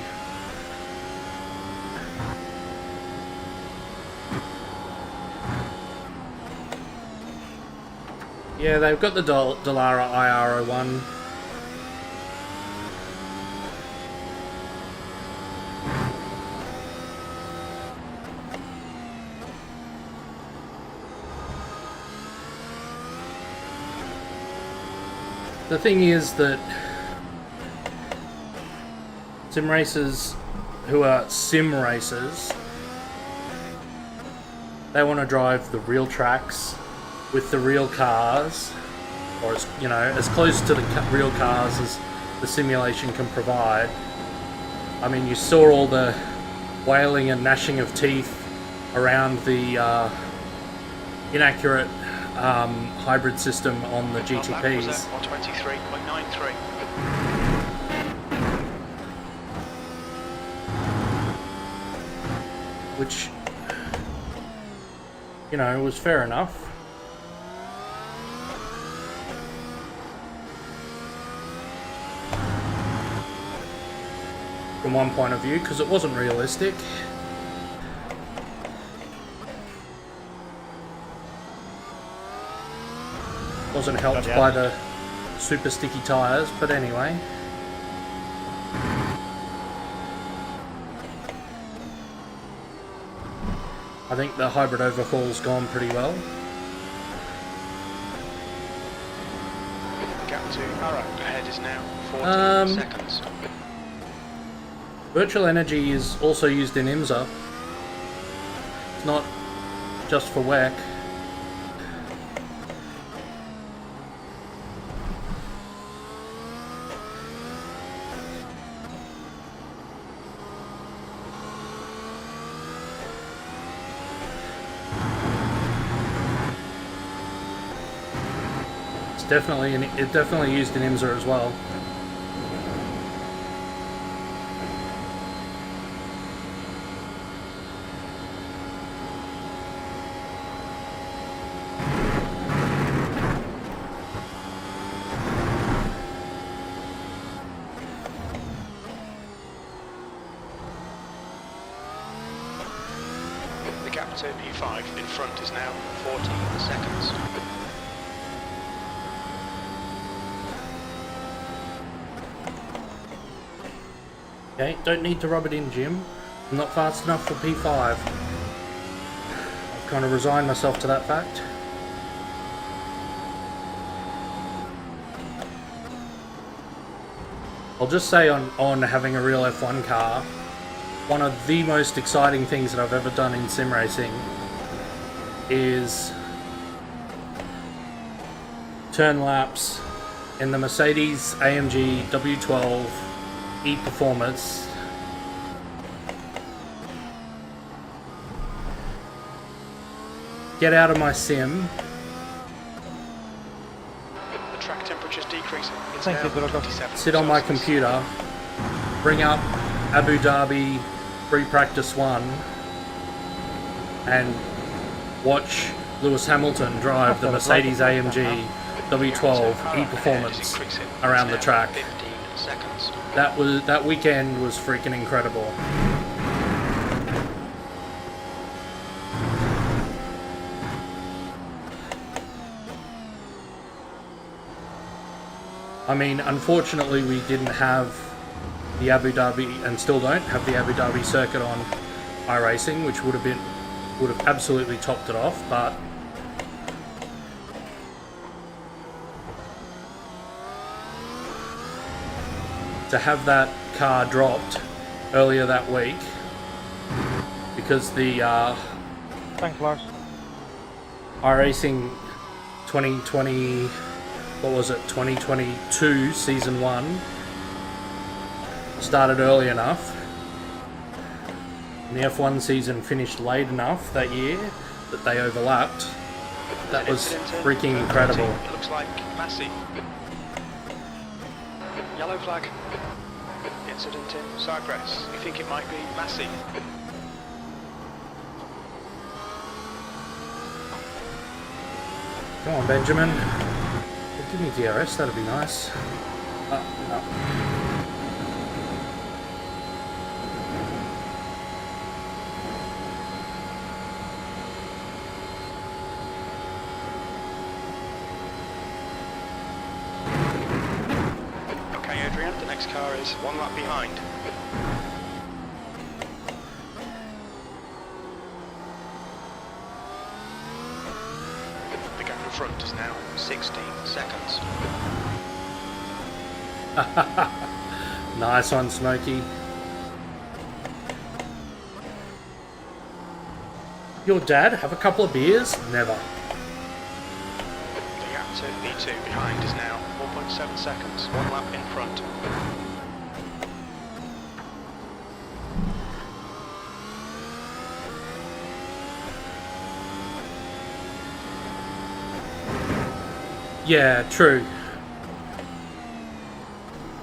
Yeah, they've got the Dallara IR01. The thing is that sim racers who are sim racers, they want to drive the real tracks with the real cars, or as, you know, as close to the real cars as the simulation can provide. I mean, you saw all the wailing and gnashing of teeth around the inaccurate hybrid system on the GTPs. 123.93. Which, you know, was fair enough. From one point of view, because it wasn't realistic. Wasn't helped by the super sticky tyres, but anyway. I think the hybrid overhaul's gone pretty well. Gap to Arrow ahead is now 14 seconds. Virtual energy is also used in IMSA. It's not just for WEC. It's definitely used in IMSA as well. Gap to P5 in front is now 14 seconds. Okay, don't need to rub it in, Jim. I'm not fast enough for P5. I've kind of resigned myself to that fact. I'll just say on having a real F1 car, one of the most exciting things that I've ever done in sim racing is turn laps in the Mercedes-AMG W12 E Performance. Get out of my sim. The track temperature's decreasing. It's Thank now you, Drogo. 27 Sit on my Celsius. computer, bring up Abu Dhabi Free Practice 1 and watch Lewis Hamilton drive the Mercedes-AMG W12 E Performance around the track. 15 seconds. That weekend was freaking incredible. I mean, unfortunately we didn't have the Abu Dhabi, and still don't have the Abu Dhabi circuit on iRacing, which would have absolutely topped it off, but to have that car dropped earlier that week because the Thanks, Lars. iRacing 2020, what was it, 2022 Season 1 started early enough, and the F1 season finished late enough that year that they overlapped. That was freaking incredible. It looks like Massey. Yellow flag. Incident in Cyprus. You think it might be Massey? Come on, Benjamin. Give me DRS, that'd be nice. No. Okay, Adrian, the next car is one lap behind. The gap in front is now 16 seconds. Nice one, Smokey. Your dad have a couple of beers? Never. The gap to V2 behind is now 4.7 seconds, one lap in front. Yeah, true.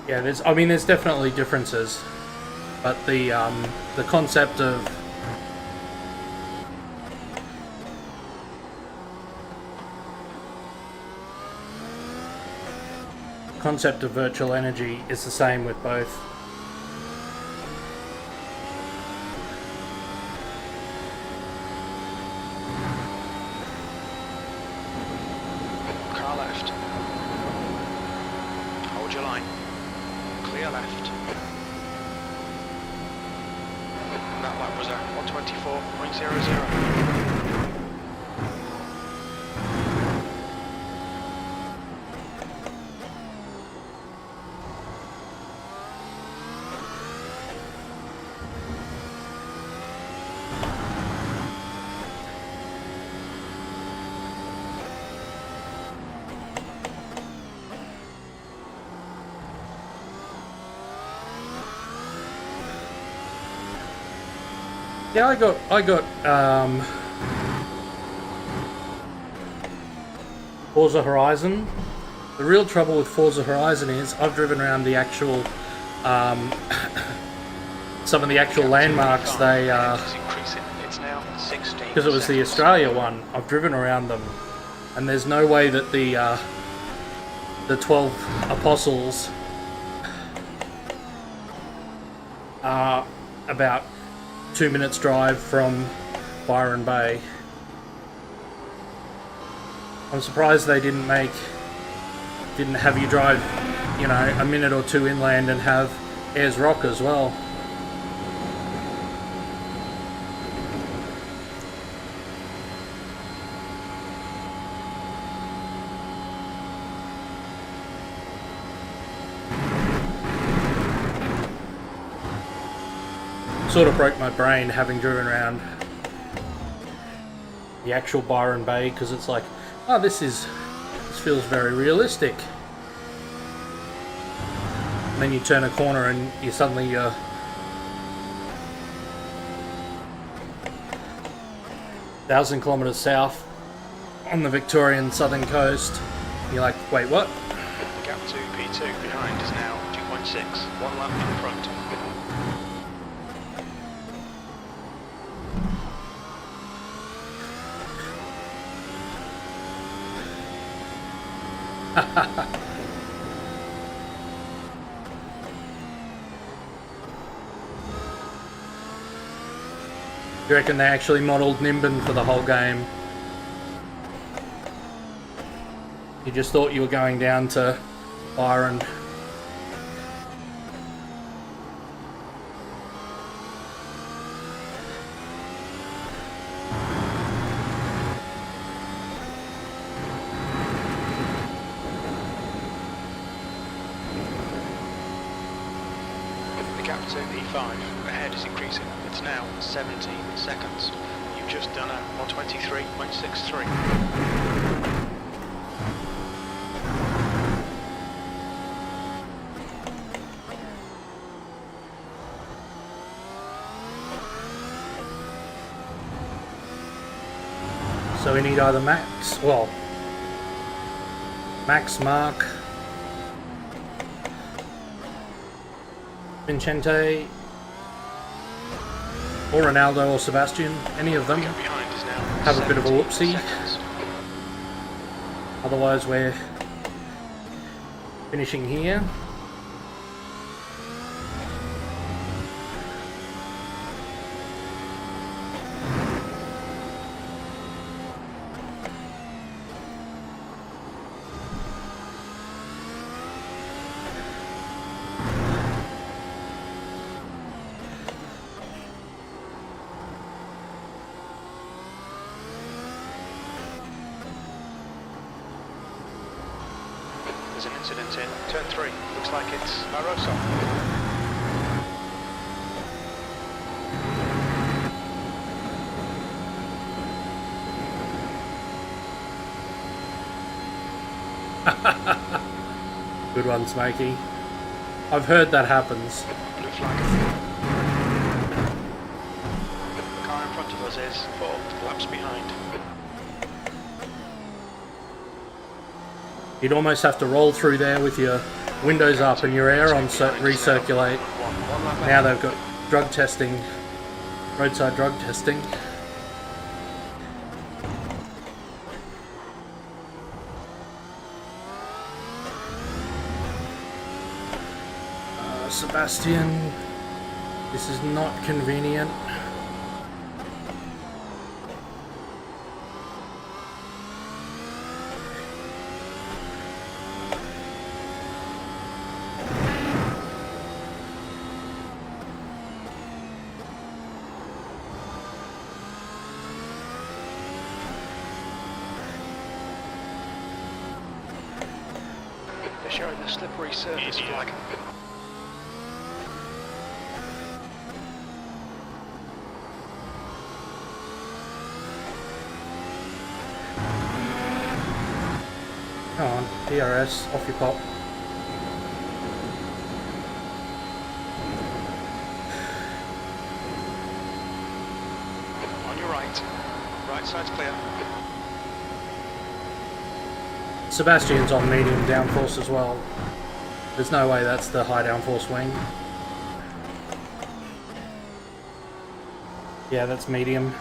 Yeah, there's definitely differences, but the concept of virtual energy is the same with both. Car left. Hold your line. Clear left. And that lap was at 124.00. Yeah, I got Forza Horizon. The real trouble with Forza Horizon is I've driven around the actual some of the actual landmarks they because it was the Australia one. I've driven around them, and there's no way that the 12 apostles are about 2 minutes drive from Byron Bay. I'm surprised they didn't have you drive, you know, a minute or two inland and have Ayers Rock as well. Sort of broke my brain having driven around the actual Byron Bay, because it's like, oh, this feels very realistic. And then you turn a corner and you suddenly 1,000 kilometers south on the Victorian southern coast. You're like, wait, what? The gap to P2 behind is now 2.6, one lap in front. You reckon they actually modelled Nimbin for the whole game? You just thought you were going down to Byron. to E5. Ahead is increasing. It's now 17 seconds. You've just done a 123.63. So we need either Max, well, Max, Mark, Vincente, or Ronaldo or Sebastian, any of them, Behind is now have a bit of a 17 whoopsie. seconds. Otherwise we're finishing here. There's an incident in turn 3. Looks like it's Barroso. Good one, Smokey. I've heard that happens. Blue flag. The car in front of us is 4 laps behind. You'd almost have to roll through there with your windows up and your air on recirculate. One lap Now they've got drug testing, roadside drug testing. Sebastian, this is not convenient. They're showing the slippery surface flag. Come on, DRS, off your pop. On your right. Right side's clear. Sebastian's on medium downforce as well. There's no way that's the high downforce wing. Yeah, that's medium.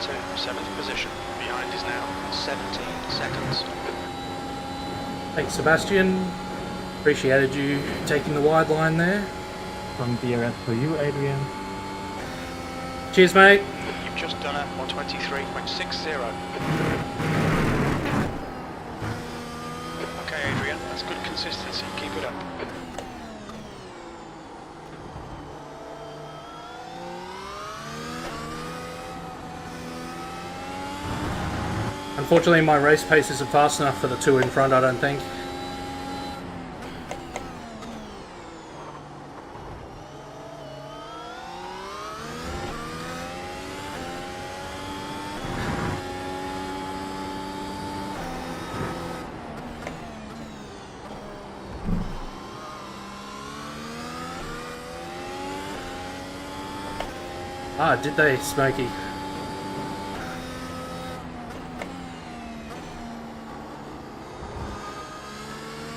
To 7th position. Behind is now 17 seconds. Thanks, Sebastian. Appreciated you taking the wide line there. Some DRS for you, Adrian. Cheers, mate. You've just done a 123.60. Okay, Adrian, that's good consistency. Keep it up. Unfortunately, my race pace isn't fast enough for the two in front, I don't think. Ah, did they, Smokey?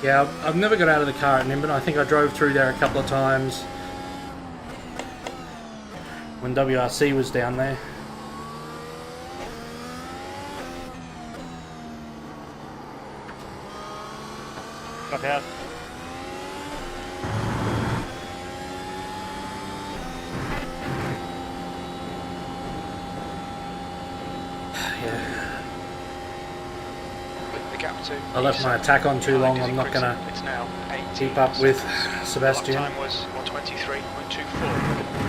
Yeah, I've never got out of the car at Nimbin. I think I drove through there a couple of times when WRC was down there. Got out. Yeah. The gap to I left my attack on too long. I'm not gonna It's now 18 keep up with seconds. Sebastian. Lap time was 1:23.24.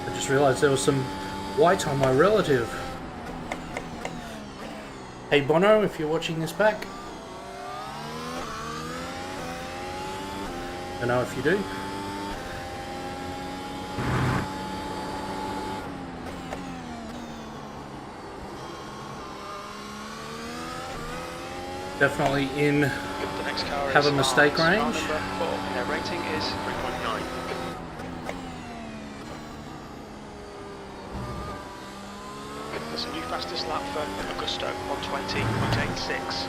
I just realised there was some white on my relative. Hey Bono, if you're watching this back. I don't know if you do. Definitely in The next car have is a mistake car range. number 4. Their rating is 3.9. There's a new fastest lap for Augusto, 1:20.86.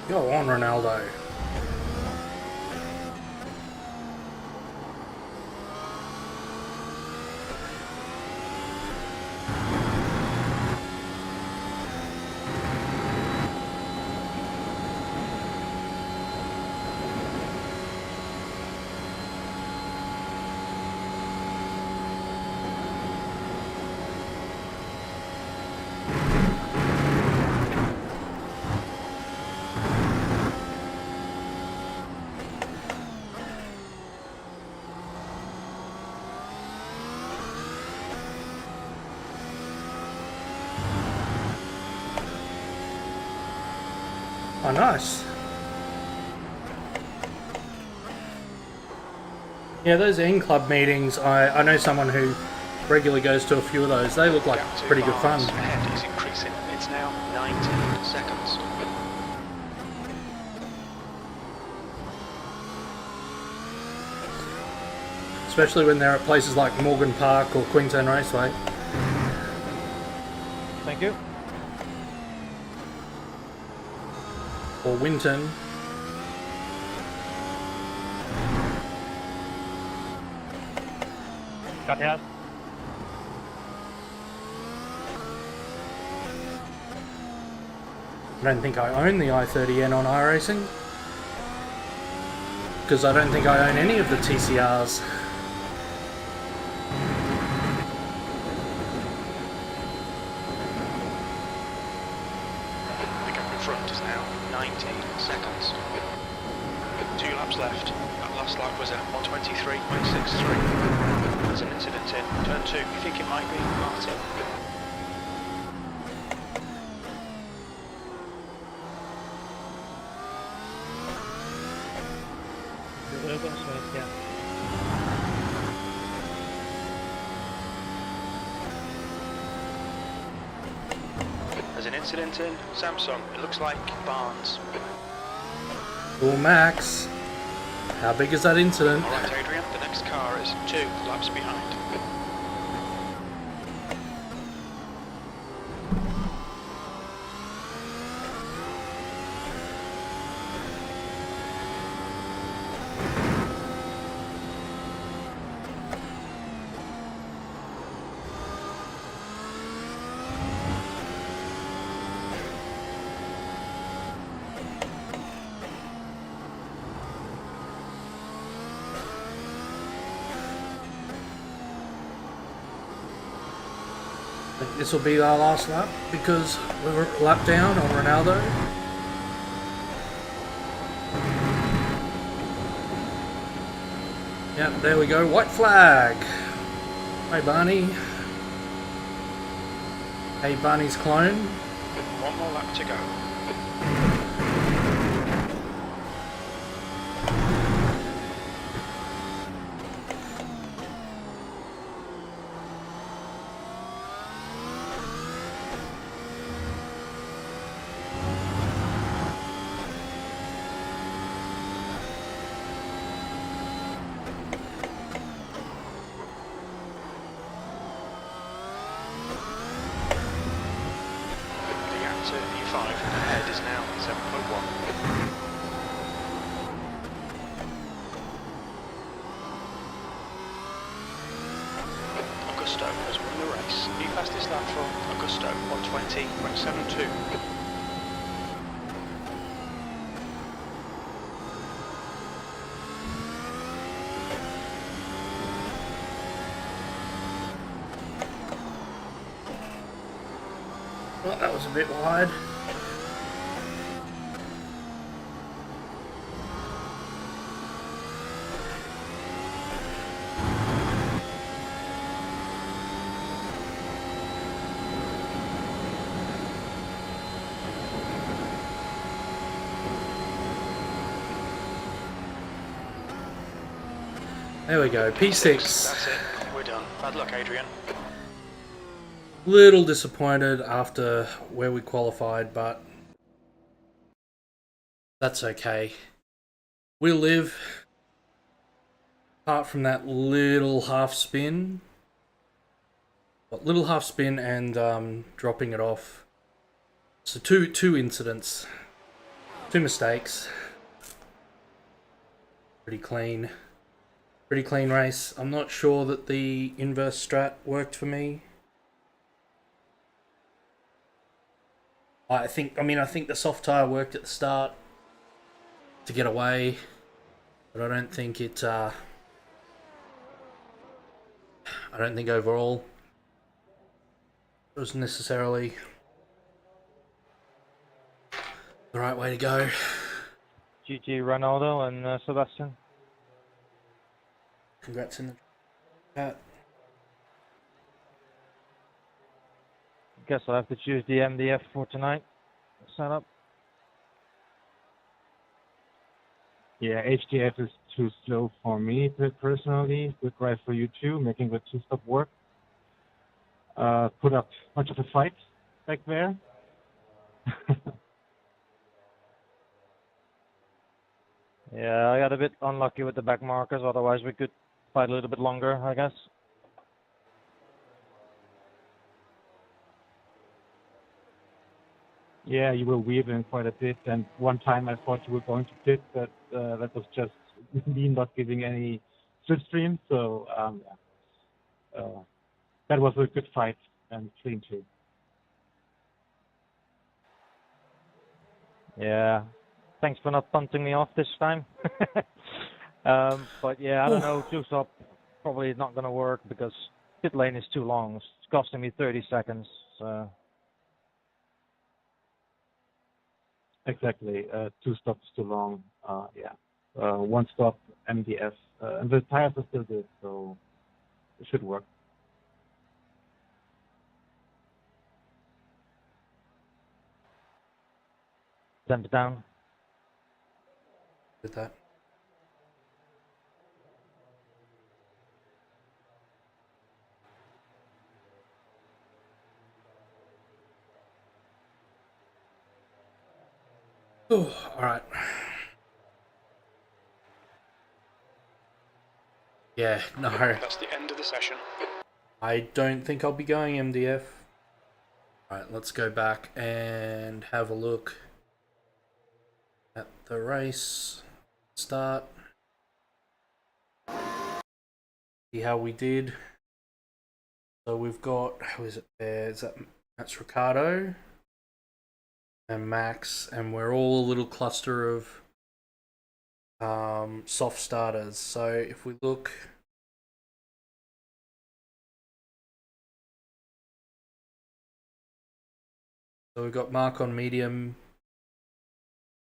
Go on, Ronaldo. Oh, nice. Yeah, those in-club meetings, I know someone who regularly goes to a few of those. They look like Gap to pretty good fun. Barnes ahead is increasing. It's now 19 seconds. Especially when they're at places like Morgan Park or Queensland Raceway. Thank you. Or Winton. Got out. I don't think I own the i30N on iRacing. Because I don't think I own any of the TCRs. The gap in front is now 19 seconds. 2 laps left. That last lap was at 1:23.63. There's an incident in turn 2. You think it might be Martin? Yeah. There's an incident in Samsung. It looks like Barnes. Oh, Max. How big is that incident? Alright, Adrian, the next car is 2 laps behind. I think this will be our last lap because we're a lap down on Ronaldo. Yep, there we go. White flag. Hey, Barney. Hey, Barney's clone. 1 more lap to go. into E5. Ahead is now 7.1. Augusto has won the race. New fastest lap for Augusto, 120.72. Well, that was a bit wide. There we go, P6. That's it. We're done. Bad luck, Adrian. Little disappointed after where we qualified, but that's okay. We'll live. Apart from that little half spin. Little half spin and dropping it off. So two incidents. 2 mistakes. Pretty clean. Pretty clean race. I'm not sure that the inverse strat worked for me. I think the soft tyre worked at the start to get away, but I don't think it. I don't think overall it was necessarily the right way to go. GG Ronaldo and Sebastian. Congrats in the chat. Guess I'll have to choose the MDF for tonight. Setup. Yeah, HDF is too slow for me personally. Good drive for you too, making the two-stop work. Put up much of a fight back there. Yeah, I got a bit unlucky with the back markers, otherwise we could fight a little bit longer, I guess. Yeah, you were weaving quite a bit, and one time I thought you were going to pit, but that was just me not giving any slipstream, so that was a good fight and clean too. Yeah, thanks for not punting me off this time. But yeah, I don't know, two-stop probably not going to work because pit lane is too long. It's costing me 30 seconds. So. Exactly, 2 stops too long. Yeah, 1 stop MDF, and the tires are still good, so it should work. Temp down. Did that. Oh, all right. Yeah, no. That's the end of the session. I don't think I'll be going MDF. Alright, let's go back and have a look at the race. Start. See how we did. So we've got, who is it there? That's Ricardo and Max, and we're all a little cluster of soft starters. So if we look, so we've got Mark on medium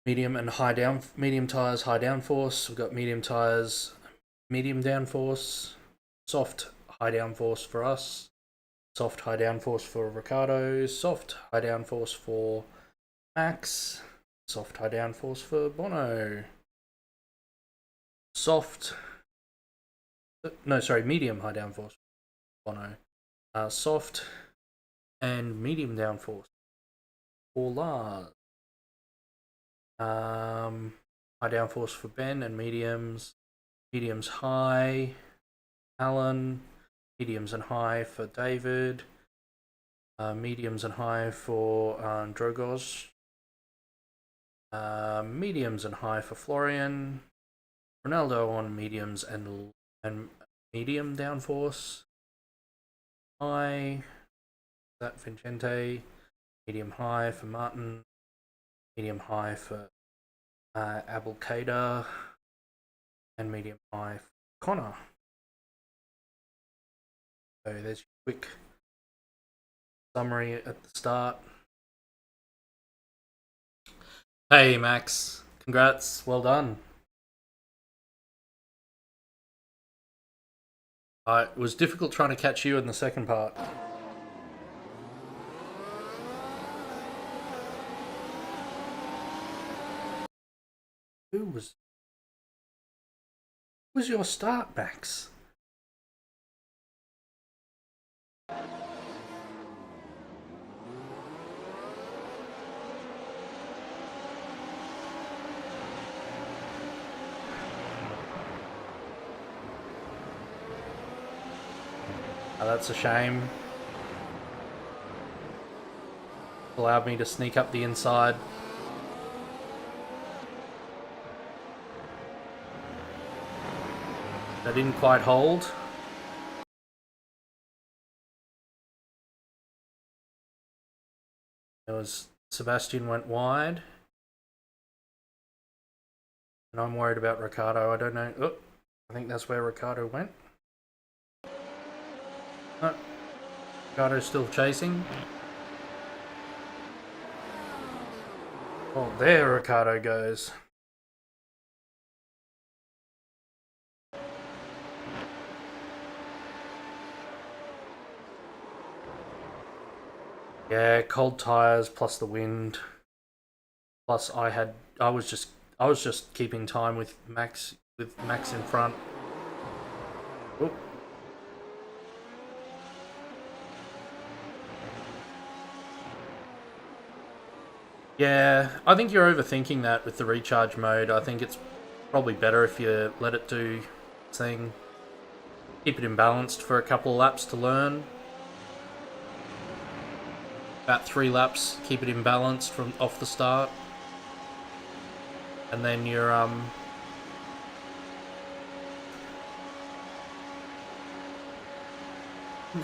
and high down, medium tires, high downforce. We've got medium tires, medium downforce, soft high downforce for us, soft high downforce for Ricardo, soft high downforce for Max, soft high downforce for Bono, medium high downforce for Bono, soft and medium downforce for Lars, high downforce for Ben, and mediums high, Alan, mediums and high for David, mediums and high for Drogoz. Mediums and high for Florian. Ronaldo on mediums and medium downforce. High, that Vincente. Medium high for Martin. Medium high for Abelkader. And medium high for Connor. So there's your quick summary at the start. Hey Max, congrats, well done. It was difficult trying to catch you in the second part. Who was your start, Max? Oh, that's a shame. Allowed me to sneak up the inside. That didn't quite hold. There was Sebastian went wide. And I'm worried about Ricardo. I don't know. Oh, I think that's where Ricardo went. No. Ricardo's still chasing. Oh, there Ricardo goes. Yeah, cold tires plus the wind. Plus I was just keeping time with Max in front. Oop. Yeah, I think you're overthinking that with the recharge mode. I think it's probably better if you let it do its thing. Keep it imbalanced for a couple of laps to learn. About 3 laps, keep it imbalanced from off the start. And then you're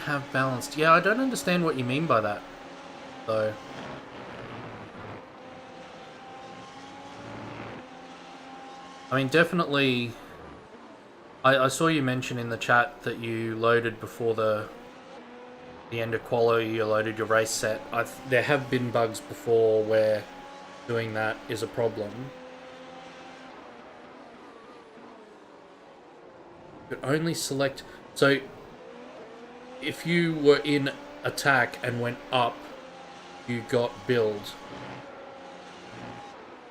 have balanced. Yeah, I don't understand what you mean by that, though. I mean, definitely. I saw you mention in the chat that you loaded before the end of quali. You loaded your race set. There have been bugs before where doing that is a problem. You could only select. So, if you were in attack and went up, you got build.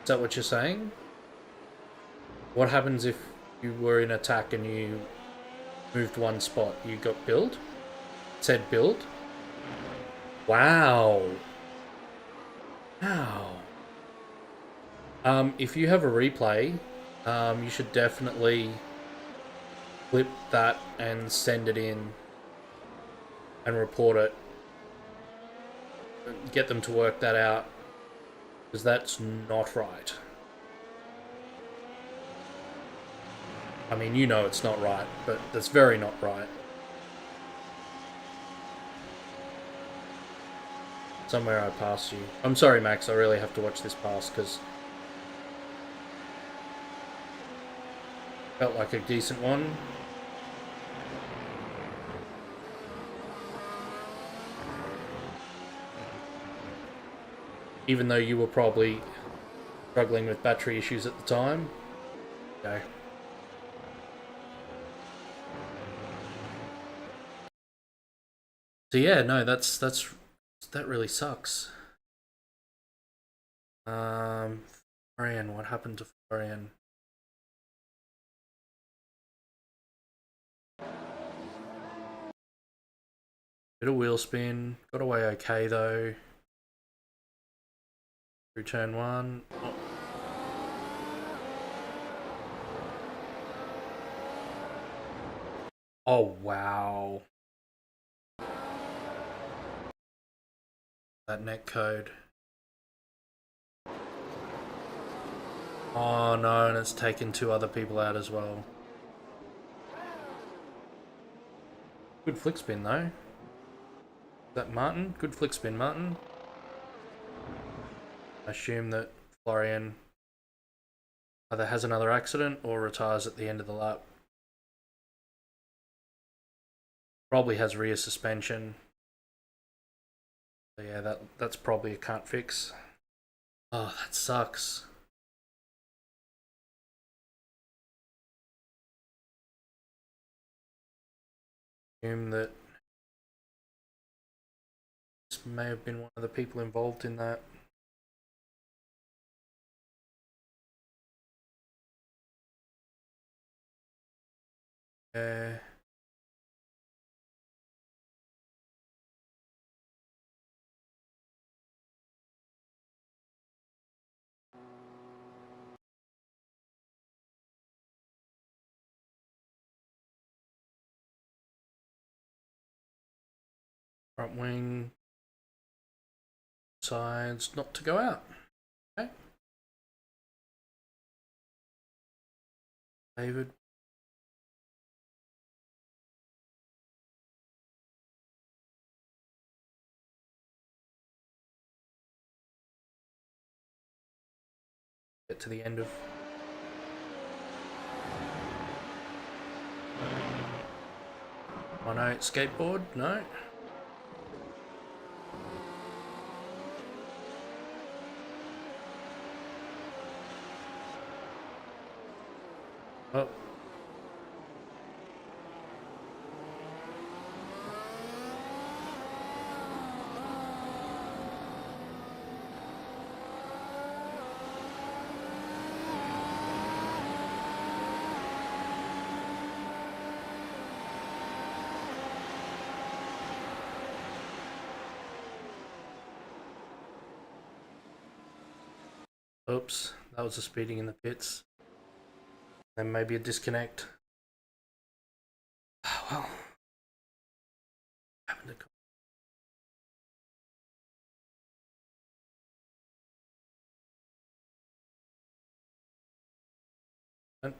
Is that what you're saying? What happens if you were in attack and you moved one spot? You got build? It said build? Wow. Wow. If you have a replay, you should definitely clip that and send it in and report it. Get them to work that out, because that's not right. I mean, you know it's not right, but that's very not right. Somewhere I passed you. I'm sorry, Max, I really have to watch this pass, because felt like a decent one. Even though you were probably struggling with battery issues at the time. Okay. So yeah, no, that really sucks. Florian, what happened to Florian? Bit of wheel spin, got away okay though. Through turn 1. Oh. Oh wow. that net code. Oh no, and it's taken 2 other people out as well. Good flick spin though. Is that Martin? Good flick spin, Martin. I assume that Florian either has another accident or retires at the end of the lap. Probably has rear suspension. So yeah, that's probably a can't fix. Oh, that sucks. Assume that this may have been one of the people involved in that. Front wing, sides not to go out. Okay. David. Get to the end of. Oh no, skateboard? No. Oh. Oops, that was a speeding in the pits. Then maybe a disconnect. Oh, well. Happened to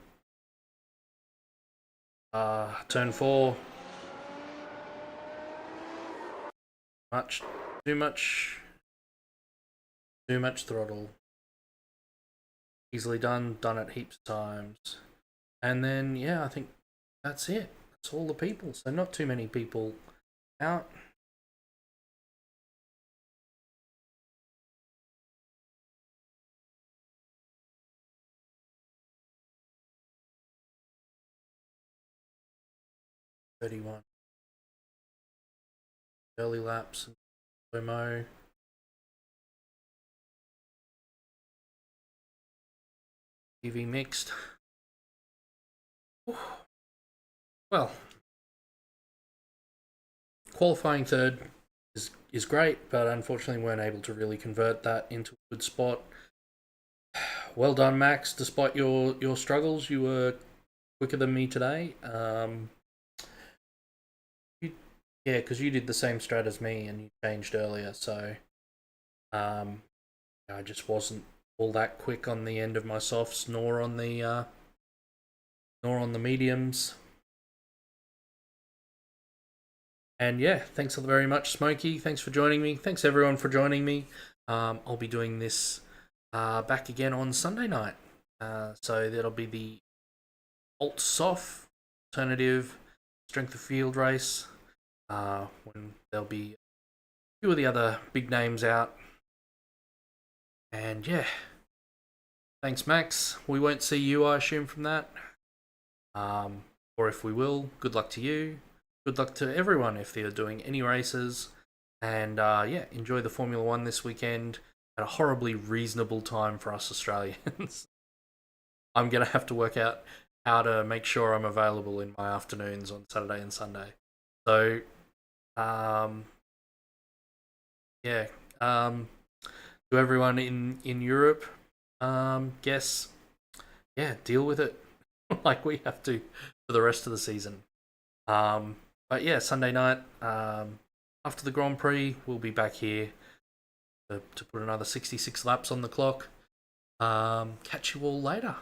turn 4. Too much throttle. Easily done it heaps of times. And then, yeah, I think that's it. That's all the people. So not too many people out. (31) early laps, Portimao. EV mixed. Well, qualifying third is great, but unfortunately weren't able to really convert that into a good spot. Well done, Max. Despite your struggles, you were quicker than me today. Yeah, because you did the same strat as me and you changed earlier, so I just wasn't all that quick on the end of my softs, nor on the mediums. And yeah, thanks very much, Smokey. Thanks for joining me. Thanks everyone for joining me. I'll be doing this back again on Sunday night. So that'll be the alt soft alternative strength of field race. When there'll be a few of the other big names out. And yeah, thanks, Max. We won't see you, I assume, from that. Or if we will, good luck to you. Good luck to everyone if they're doing any races. And yeah, enjoy the Formula 1 this weekend at a horribly reasonable time for us Australians. I'm going to have to work out how to make sure I'm available in my afternoons on Saturday and Sunday. So, yeah. To everyone in Europe, guess, yeah, deal with it like we have to for the rest of the season. But yeah, Sunday night, after the Grand Prix, we'll be back here to put another 66 laps on the clock. Catch you all later.